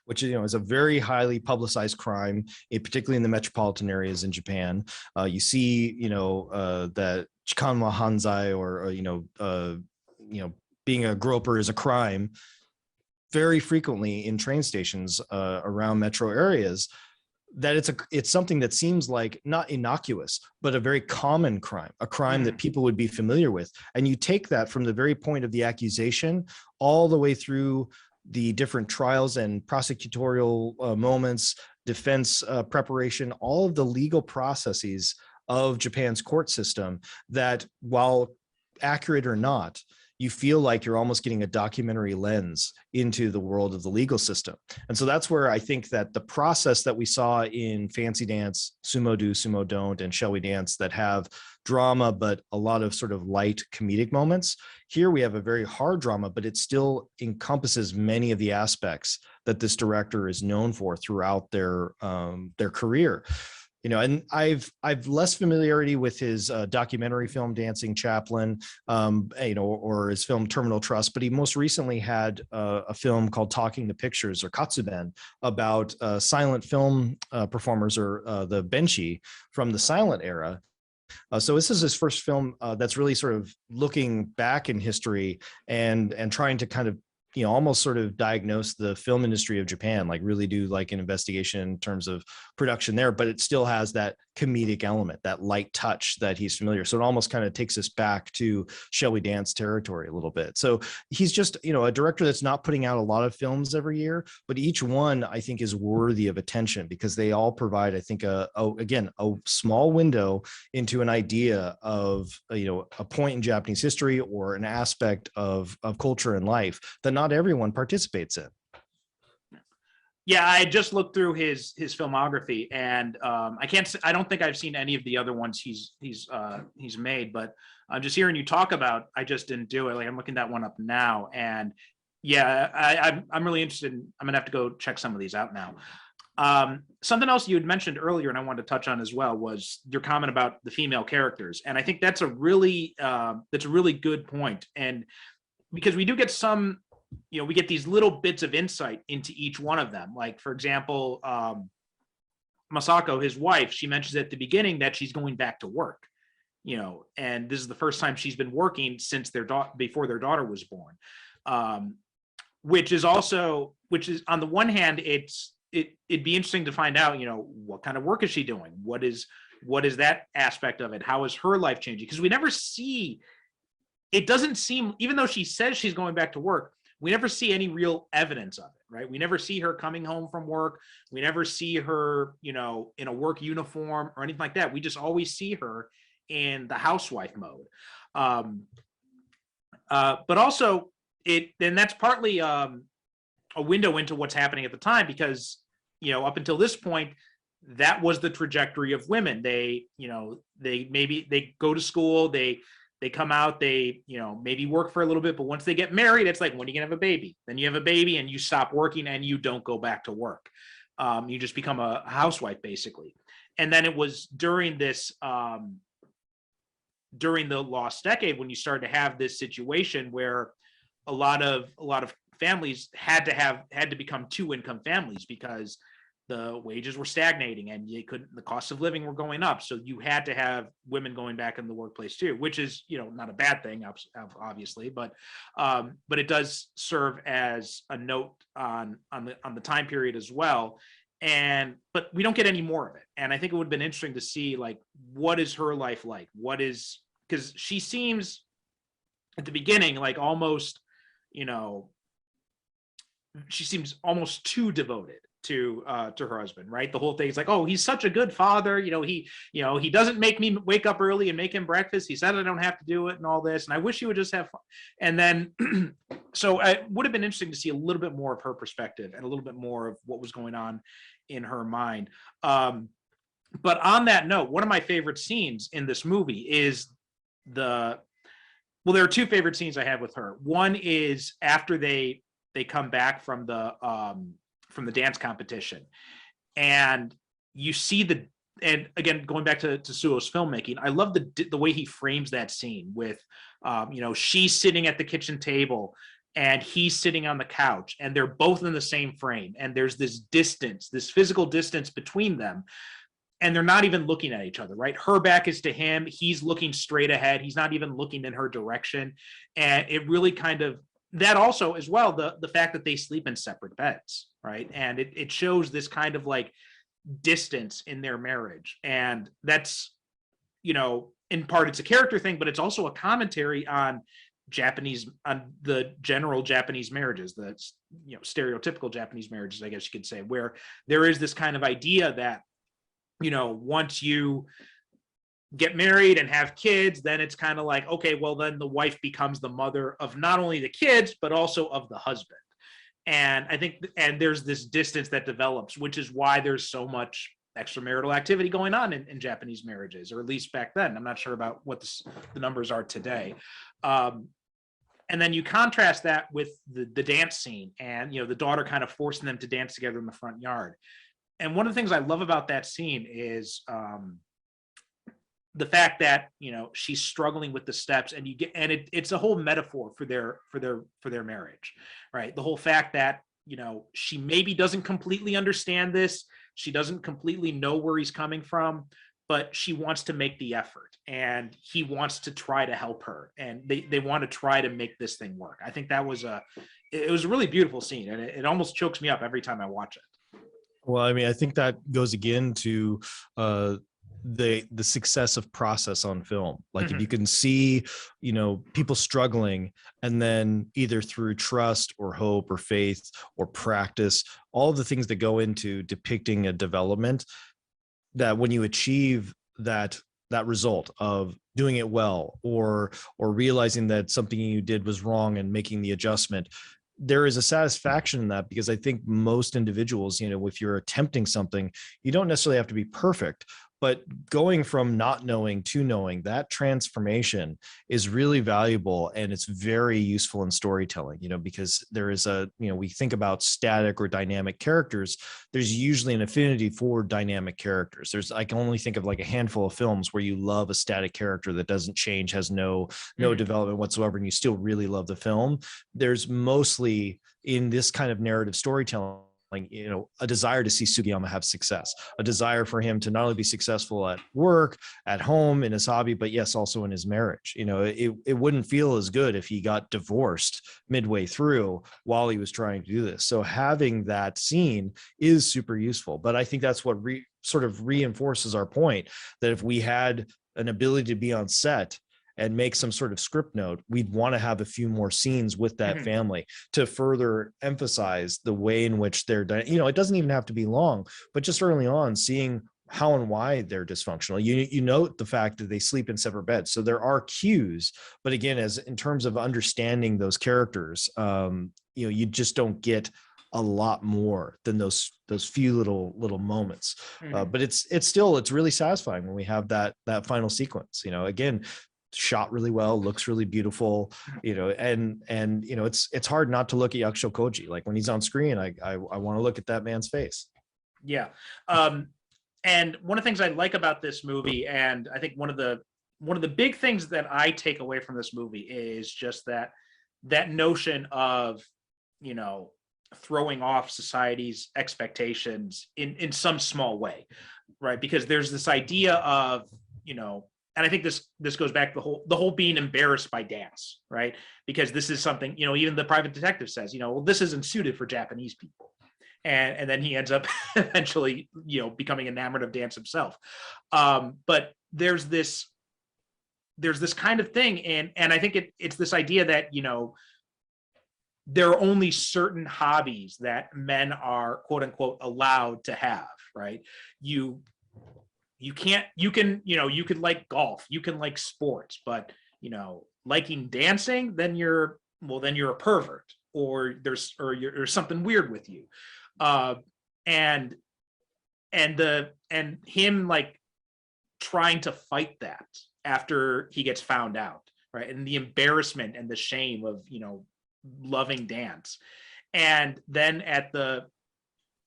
which is a very highly publicized crime, particularly in the metropolitan areas in Japan. You see, that chikan wa hanzai, or being a groper is a crime, very frequently in train stations around metro areas. That it's something that seems like not innocuous, but a very common crime, a crime that people would be familiar with. And you take that from the very point of the accusation all the way through the different trials and prosecutorial moments, defense preparation, all of the legal processes of Japan's court system, that while accurate or not, you feel like you're almost getting a documentary lens into the world of the legal system. And so that's where I think that the process that we saw in Fancy Dance, Sumo Do, Sumo Don't, and Shall We Dance, that have drama, but a lot of sort of light comedic moments, here we have a very hard drama, but it still encompasses many of the aspects that this director is known for throughout their career. And I've less familiarity with his documentary film Dancing Chaplain, or his film Terminal Trust, but he most recently had a film called Talking the Pictures, or Katsuben, about silent film performers, or the Benchi from the silent era. So this is his first film that's really sort of looking back in history and trying to kind of almost sort of diagnose the film industry of Japan, like really do like an investigation in terms of production there, but it still has that comedic element, that light touch that he's familiar. So it almost kind of takes us back to Shall We Dance territory a little bit. So he's just, you know, a director that's not putting out a lot of films every year, but each one I think is worthy of attention because they all provide, I think, again, a small window into an idea of, you know, a point in Japanese history or an aspect of culture and life that not everyone participates in. Yeah, I just looked through his filmography, and I don't think I've seen any of the other ones he's made, but I'm just hearing you talk about. I just didn't do it. Like, I'm looking that one up now, and yeah, I'm really interested. I'm gonna have to go check some of these out now. Something else you had mentioned earlier, and I wanted to touch on as well, was your comment about the female characters, and I think that's a really good point, and because we do get some. You know, we get these little bits of insight into each one of them. Like, for example, Masako, his wife, she mentions at the beginning that she's going back to work, you know, and this is the first time she's been working since before their daughter was born. Which is on the one hand, it'd be interesting to find out, you know, what kind of work is she doing? What is that aspect of it? How is her life changing? Because we never see, it doesn't seem, even though she says she's going back to work, we never see any real evidence of it, right? We never see her coming home from work. We never see her, you know, in a work uniform or anything like that. We just always see her in the housewife mode. But also, then that's partly a window into what's happening at the time, because, you know, up until this point, that was the trajectory of women. They, you know, they go to school, they come out, they, you know, maybe work for a little bit, but once they get married, it's like, when are you gonna have a baby? Then you have a baby and you stop working and you don't go back to work. You just become a housewife, basically. And then it was during this, during the lost decade, when you started to have this situation where a lot of families had to become two-income families because the wages were stagnating and the cost of living were going up. So you had to have women going back in the workplace too, which is, you know, not a bad thing, obviously, but it does serve as a note on the time period as well. But we don't get any more of it. And I think it would have been interesting to see, like, what is her life like? Because she seems at the beginning, like, almost, you know, she seems almost too devoted to her husband, right? The whole thing is like, oh, he's such a good father, he doesn't make me wake up early and make him breakfast. He said I don't have to do it and all this, and I wish he would just have fun. And then so it would have been interesting to see a little bit more of her perspective and a little bit more of what was going on in her mind. But on that note, one of my favorite scenes in this movie is there are two favorite scenes I have with her. One is after they come back from the dance competition, and you see and again, going back to Suo's filmmaking, I love the way he frames that scene with, she's sitting at the kitchen table and he's sitting on the couch, and they're both in the same frame, and there's this distance, this physical distance between them, and they're not even looking at each other, right? Her back is to him, he's looking straight ahead, he's not even looking in her direction. And it really kind of, that also as well, the fact that they sleep in separate beds, right? And it shows this kind of like distance in their marriage. And that's, in part it's a character thing, but it's also a commentary on the general Japanese marriages, the stereotypical Japanese marriages, I guess you could say, where there is this kind of idea that, once you get married and have kids, then it's kind of like, okay, well, then the wife becomes the mother of not only the kids, but also of the husband. And I think, and there's this distance that develops, which is why there's so much extramarital activity going on in Japanese marriages, or at least back then. I'm not sure about what the numbers are today. And then you contrast that with the dance scene, and, the daughter kind of forcing them to dance together in the front yard. And one of the things I love about that scene is, the fact that she's struggling with the steps, and it's a whole metaphor for their marriage, right? The whole fact that she maybe doesn't completely understand this, she doesn't completely know where he's coming from, but she wants to make the effort, and he wants to try to help her, and they want to try to make this thing work. I think it was a really beautiful scene, and it almost chokes me up every time I watch it. Well, I mean, I think that goes again to the successive process on film. Like if Mhm. you can see, you know, people struggling, and then either through trust or hope or faith or practice, all the things that go into depicting a development, that when you achieve that result of doing it well, or realizing that something you did was wrong and making the adjustment, there is a satisfaction in that, because I think most individuals, you know, if you're attempting something, you don't necessarily have to be perfect, but going from not knowing to knowing, that transformation is really valuable, and it's very useful in storytelling, you know, because there is a, you know, we think about static or dynamic characters, there's usually an affinity for dynamic characters. I can only think of like a handful of films where you love a static character that doesn't change, has no Mhm. development whatsoever, and you still really love the film. There's mostly, in this kind of narrative storytelling, you know, a desire to see Sugiyama have success, a desire for him to not only be successful at work, at home, in his hobby, but yes, also in his marriage. You know, it wouldn't feel as good if he got divorced midway through while he was trying to do this. So having that scene is super useful. But I think that's what sort of reinforces our point, that if we had an ability to be on set and make some sort of script note, we'd want to have a few more scenes with that Mhm. family to further emphasize the way in which they're done. You know, it doesn't even have to be long, but just early on, seeing how and why they're dysfunctional. You note the fact that they sleep in separate beds. So there are cues, but again, as in terms of understanding those characters, you know, you just don't get a lot more than those few little moments. Mhm. But it's really satisfying when we have that final sequence. You know, again, shot really well, looks really beautiful, you know, and you know, it's hard not to look at Yakusho Koji. Like when he's on screen, I want to look at that man's face. Yeah. Um, and one of the things I like about this movie, and I think one of the big things that I take away from this movie is just that notion of, you know, throwing off society's expectations in some small way, right? Because there's this idea of, you know, and I think this goes back to the whole being embarrassed by dance, right? Because this is something, you know, even the private detective says, you know, well, this isn't suited for Japanese people. And then he ends up eventually, you know, becoming enamored of dance himself. But there's this kind of thing, and I think it's this idea that, you know, there are only certain hobbies that men are quote unquote allowed to have, right? You you can't you can, you know, you could like golf, you can like sports, but, you know, liking dancing, then you're a pervert, or there's something weird with you. uh and and him like trying to fight that after he gets found out, right? And the embarrassment and the shame of, you know, loving dance. And then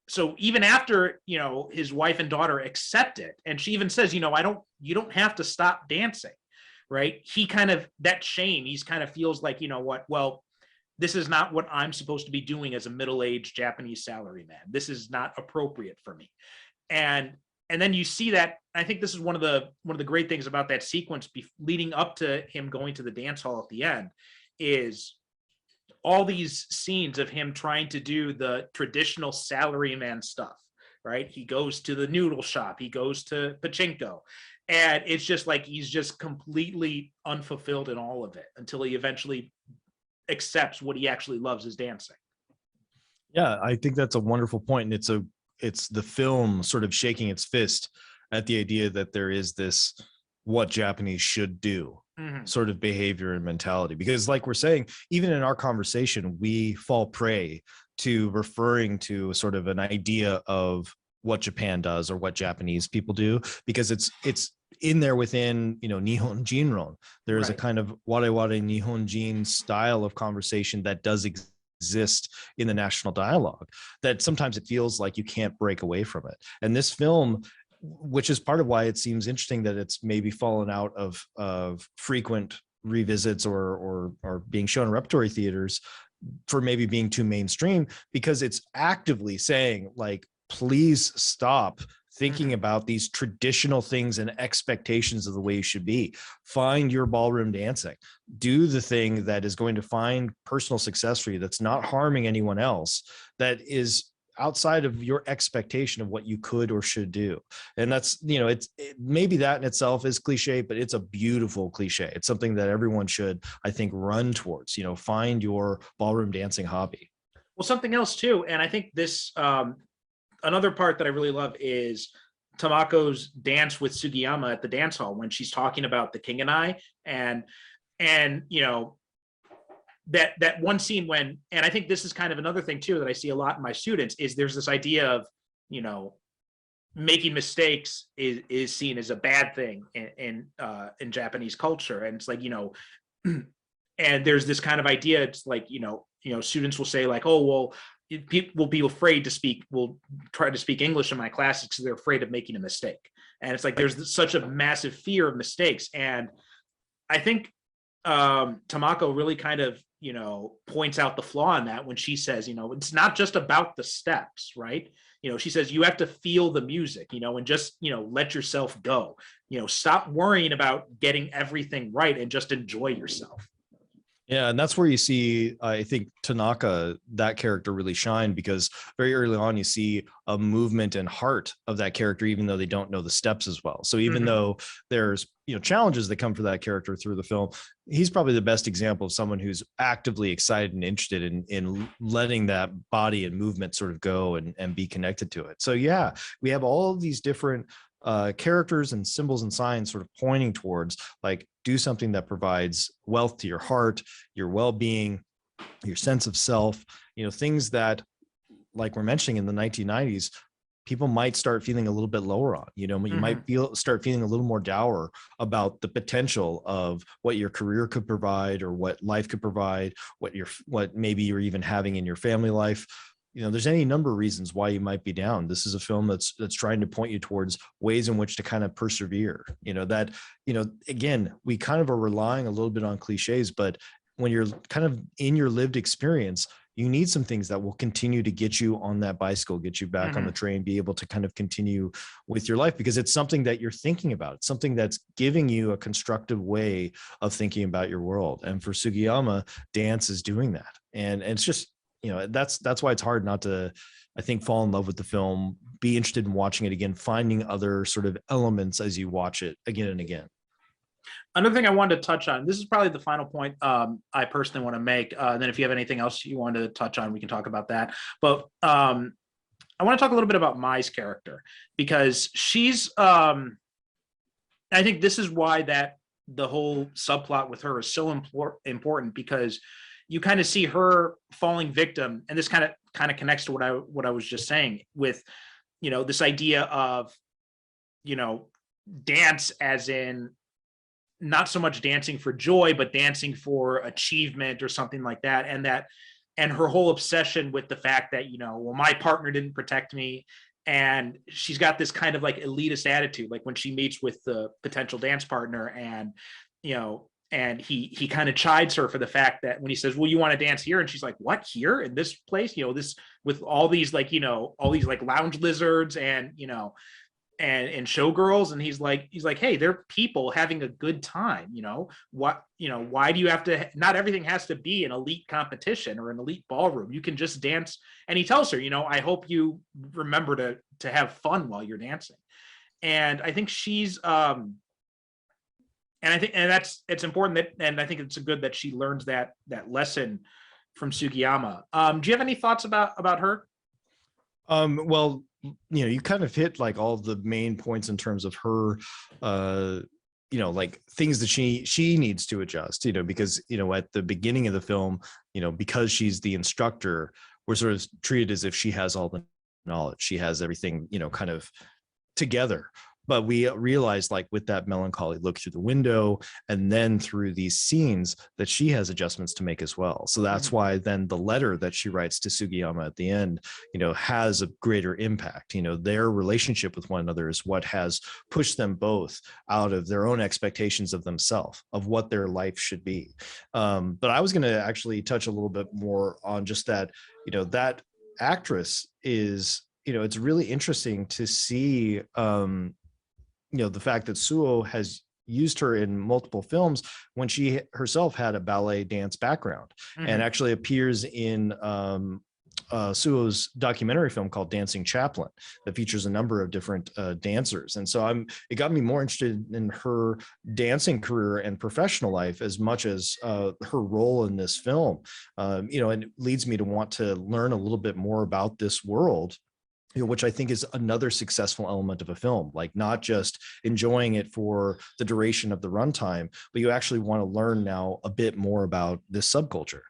so even after, you know, his wife and daughter accept it, and she even says, you know, you don't have to stop dancing, right? He kind of, that shame, he's kind of feels like, you know what, well, this is not what I'm supposed to be doing as a middle-aged Japanese salaryman. This is not appropriate for me. And then you see that, I think this is one of the great things about that sequence leading up to him going to the dance hall at the end, is all these scenes of him trying to do the traditional salaryman stuff, right? He goes to the noodle shop, he goes to pachinko, and it's just like he's just completely unfulfilled in all of it until he eventually accepts what he actually loves is dancing. Yeah, I think that's a wonderful point, and it's the film sort of shaking its fist at the idea that there is this what Japanese should do Mhm. sort of behavior and mentality. Because, like we're saying, even in our conversation, we fall prey to referring to sort of an idea of what Japan does or what Japanese people do, because it's in there within, you know, Nihon Jinron. There is a Right. kind of ware ware Nihonjin style of conversation that does exist in the national dialogue, that sometimes it feels like you can't break away from it. And this film, which is part of why it seems interesting that it's maybe fallen out of frequent revisits or being shown in repertory theaters for maybe being too mainstream, because it's actively saying, like, please stop thinking Mhm. about these traditional things and expectations of the way you should be. Find your ballroom dancing. Do the thing that is going to find personal success for you, that's not harming anyone else, that is outside of your expectation of what you could or should do. And that's, maybe that in itself is cliche, but it's a beautiful cliche. It's something that everyone should, I think, run towards, find your ballroom dancing hobby. Well, something else too, and I think this another part that I really love is Tamako's dance with Sugiyama at the dance hall when she's talking about the king and I, and that one scene when, and I think this is kind of another thing too that I see a lot in my students, is there's this idea of making mistakes is seen as a bad thing in Japanese culture, and it's like and there's this kind of idea, it's like students will say like, oh well, people will be afraid to speak, will try to speak English in my classes because they're afraid of making a mistake, and it's like there's such a massive fear of mistakes. And I think Tamako really kind of points out the flaw in that when she says it's not just about the steps, right? She says you have to feel the music, and just let yourself go, stop worrying about getting everything right and just enjoy yourself. Yeah, and that's where you see, I think, Tanaka, that character, really shine, because very early on you see a movement and heart of that character, even though they don't know the steps as well. So even though there's challenges that come for that character through the film, he's probably the best example of someone who's actively excited and interested in letting that body and movement sort of go and be connected to it. So yeah, we have all of these different characters and symbols and signs sort of pointing towards, like, do something that provides wealth to your heart, your well-being, your sense of self, things that, like we're mentioning, in the 1990s, people might start feeling a little bit lower on, you might start feeling a little more dour about the potential of what your career could provide, or what life could provide, what maybe you're even having in your family life. There's any number of reasons why you might be down. This is a film that's trying to point you towards ways in which to kind of persevere. Again, we kind of are relying a little bit on cliches, but when you're kind of in your lived experience, you need some things that will continue to get you on that bicycle, get you back on the train, be able to kind of continue with your life, because it's something that you're thinking about. It's something that's giving you a constructive way of thinking about your world. And for Sugiyama, dance is doing that. And it's just, that's why it's hard not to, I think, fall in love with the film, be interested in watching it again, finding other sort of elements as you watch it again and again. Another thing I wanted to touch on, this is probably the final point I personally want to make. And then if you have anything else you want to touch on, we can talk about that. But I want to talk a little bit about Mai's character, because she's, I think this is why that the whole subplot with her is so important, because you kind of see her falling victim, and this kind of connects to what I was just saying with, this idea of, dance as in not so much dancing for joy, but dancing for achievement or something like that. And her whole obsession with the fact that, well, my partner didn't protect me. And she's got this kind of like elitist attitude, like when she meets with the potential dance partner, and, and he kind of chides her for the fact that when he says, well, you want to dance here? And she's like, what, here in this place, this with all these like, all these like lounge lizards and, and showgirls. And he's like, hey, they're people having a good time. What, why do you have to, not everything has to be an elite competition or an elite ballroom. You can just dance. And he tells her, I hope you remember to have fun while you're dancing. And I think she's, and it's important that, and I think it's good that she learns that lesson from Sugiyama. Do you have any thoughts about her? Well, you kind of hit like all the main points in terms of her, like things that she needs to adjust, because, at the beginning of the film, because she's the instructor, we're sort of treated as if she has all the knowledge. She has everything, kind of together. But we realized, like, with that melancholy look through the window and then through these scenes, that she has adjustments to make as well. So that's why then the letter that she writes to Sugiyama at the end, has a greater impact. Their relationship with one another is what has pushed them both out of their own expectations of themselves, of what their life should be. But I was going to actually touch a little bit more on just that, that actress is, it's really interesting to see, the fact that Suo has used her in multiple films when she herself had a ballet dance background, and actually appears in Suo's documentary film called Dancing Chaplain that features a number of different dancers. And so it got me more interested in her dancing career and professional life as much as her role in this film. And it leads me to want to learn a little bit more about this world, which I think is another successful element of a film, like not just enjoying it for the duration of the runtime, but you actually want to learn now a bit more about this subculture.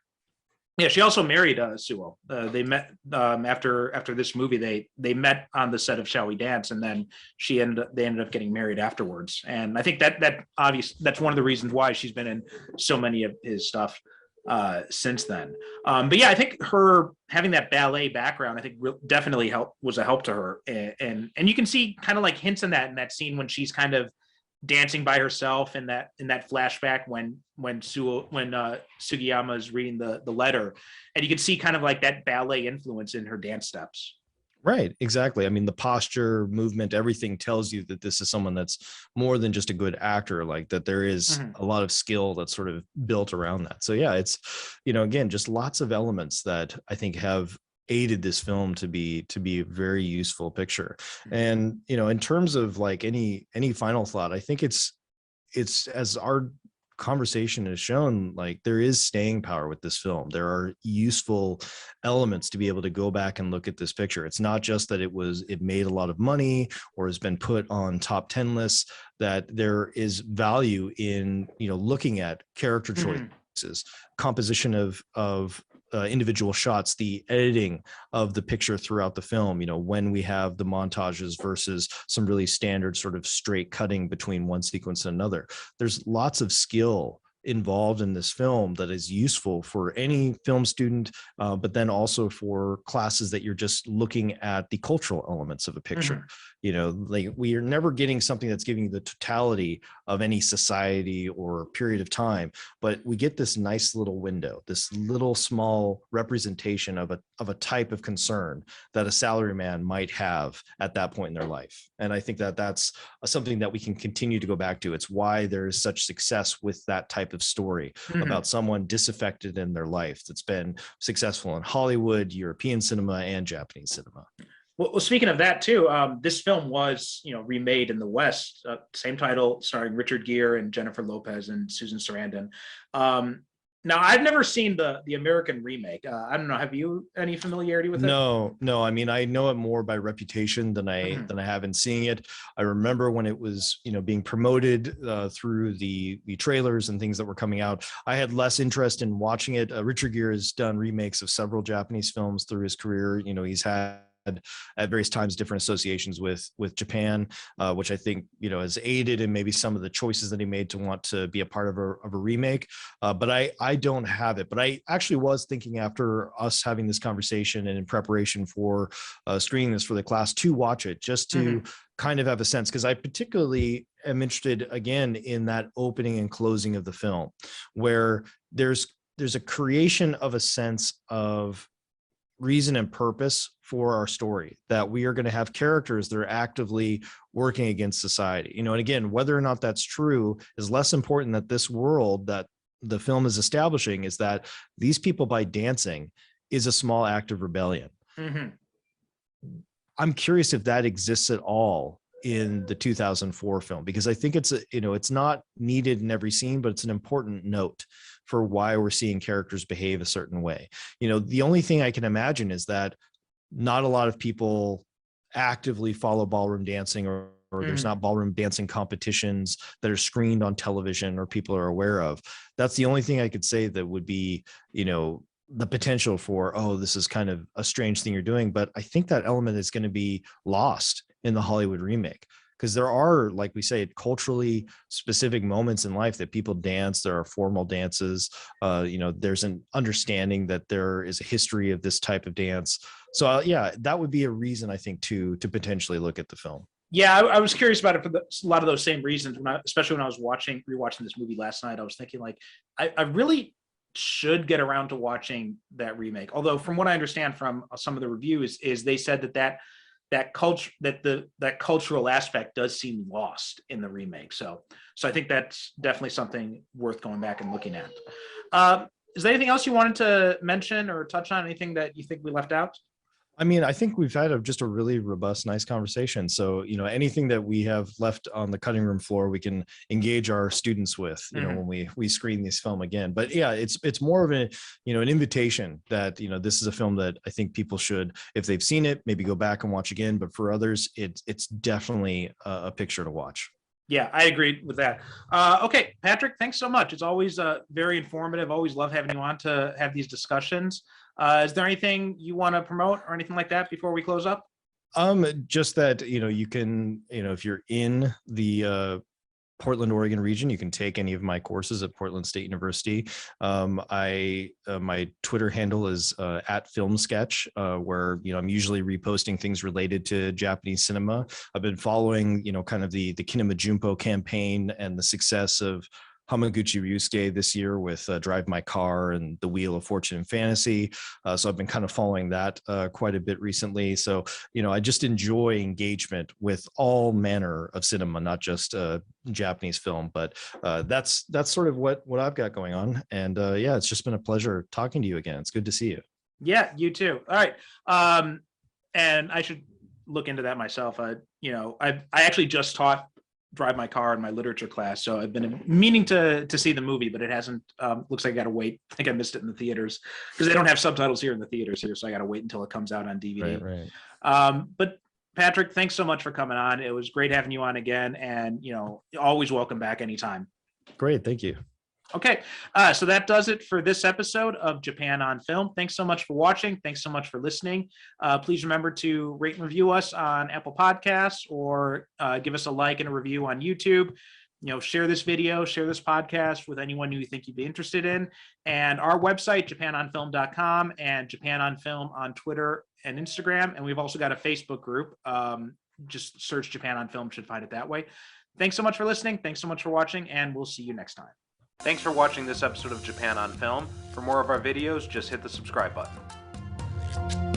Yeah, she also married Suo. They met after this movie. They met on the set of Shall We Dance, and then they ended up getting married afterwards. And I think that's one of the reasons why she's been in so many of his stuff since then. But yeah, I think her having that ballet background, I think definitely was a help to her. And you can see kind of like hints in that scene when she's kind of dancing by herself in that flashback when Sugiyama is reading the letter, and you can see kind of like that ballet influence in her dance steps. Right, exactly. I mean, the posture, movement, everything tells you that this is someone that's more than just a good actor, like that there is a lot of skill that's sort of built around that. So yeah, it's, again, just lots of elements that I think have aided this film to be a very useful picture. And, in terms of like any final thought, I think it's as our conversation has shown, like there is staying power with this film. There are useful elements to be able to go back and look at this picture. It's not just that it made a lot of money or has been put on top 10 lists, that there is value in, looking at character choices, composition of individual shots, the editing of the picture throughout the film, when we have the montages versus some really standard sort of straight cutting between one sequence and another. There's lots of skill involved in this film that is useful for any film student, but then also for classes that you're just looking at the cultural elements of a picture. Like we are never getting something that's giving you the totality of any society or period of time, but we get this nice little window, this little small representation of a type of concern that a salaryman might have at that point in their life. And I think that that's something that we can continue to go back to. It's why there's such success with that type of story about someone disaffected in their life that's been successful in Hollywood, European cinema, and Japanese cinema. Well, speaking of that too, this film was, remade in the West, same title, starring Richard Gere and Jennifer Lopez and Susan Sarandon. Now, I've never seen the American remake. I don't know. Have you any familiarity with it? No. I mean, I know it more by reputation than I have in seeing it. I remember when it was, being promoted through the trailers and things that were coming out. I had less interest in watching it. Richard Gere has done remakes of several Japanese films through his career. He's had at various times different associations with Japan, which I think has aided in maybe some of the choices that he made to want to be a part of a remake. But I don't have it. But I actually was thinking, after us having this conversation and in preparation for screening this for the class, to watch it just to kind of have a sense, because I particularly am interested again in that opening and closing of the film, where there's a creation of a sense of reason and purpose for our story, that we are going to have characters that are actively working against society. And again, whether or not that's true is less important. That this world that the film is establishing is that these people, by dancing, is a small act of rebellion. I'm curious if that exists at all in the 2004 film, because I think it's not needed in every scene, but it's an important note for why we're seeing characters behave a certain way. The only thing I can imagine is that not a lot of people actively follow ballroom dancing, or there's not ballroom dancing competitions that are screened on television or people are aware of. That's the only thing I could say that would be, the potential for, oh, this is kind of a strange thing you're doing. But I think that element is going to be lost in the Hollywood remake, because there are, like we say, culturally specific moments in life that people dance. There are formal dances. There's an understanding that there is a history of this type of dance. So yeah, that would be a reason, I think, to potentially look at the film. Yeah, I was curious about it for a lot of those same reasons. Especially when I was rewatching this movie last night, I was thinking, like, I really should get around to watching that remake. Although, from what I understand from some of the reviews, is they said that cultural aspect does seem lost in the remake. So I think that's definitely something worth going back and looking at. Is there anything else you wanted to mention or touch on? Anything that you think we left out? I mean, I think we've had just a really robust, nice conversation. So, anything that we have left on the cutting room floor, we can engage our students with, when we screen this film again. But yeah, it's more of an invitation that, this is a film that I think people should, if they've seen it, maybe go back and watch again. But for others, it's definitely a picture to watch. Yeah, I agree with that. Okay, Patrick, thanks so much. It's always very informative. Always love having you on to have these discussions. Is there anything you want to promote or anything like that before we close up? Just that, you can, if you're in the Portland, Oregon region, you can take any of my courses at Portland State University. My Twitter handle is at Film Sketch, where I'm usually reposting things related to Japanese cinema. I've been following kind of the Kinema Junpo campaign and the success of Hamaguchi Ryusuke this year with Drive My Car and The Wheel of Fortune and Fantasy. So I've been kind of following that quite a bit recently. So, I just enjoy engagement with all manner of cinema, not just Japanese film, but that's sort of what I've got going on. And yeah, it's just been a pleasure talking to you again. It's good to see you. Yeah, you too. All right. And I should look into that myself. I actually just taught Drive My Car in my literature class, so I've been meaning to see the movie, but it hasn't. Looks like I gotta wait. I think I missed it in the theaters because they don't have subtitles here in the theaters here, so I gotta wait until it comes out on DVD. Right. But Patrick, thanks so much for coming on. It was great having you on again, and always welcome back anytime. Great, thank you. Okay, so that does it for this episode of Japan on Film. Thanks so much for watching. Thanks so much for listening. Please remember to rate and review us on Apple Podcasts, or give us a like and a review on YouTube. Share this video, share this podcast with anyone who you think you'd be interested in. And our website, japanonfilm.com, and Japan on Film on Twitter and Instagram. And we've also got a Facebook group. Just search Japan on Film, should find it that way. Thanks so much for listening. Thanks so much for watching, and we'll see you next time. Thanks for watching this episode of Japan on Film. For more of our videos, just hit the subscribe button.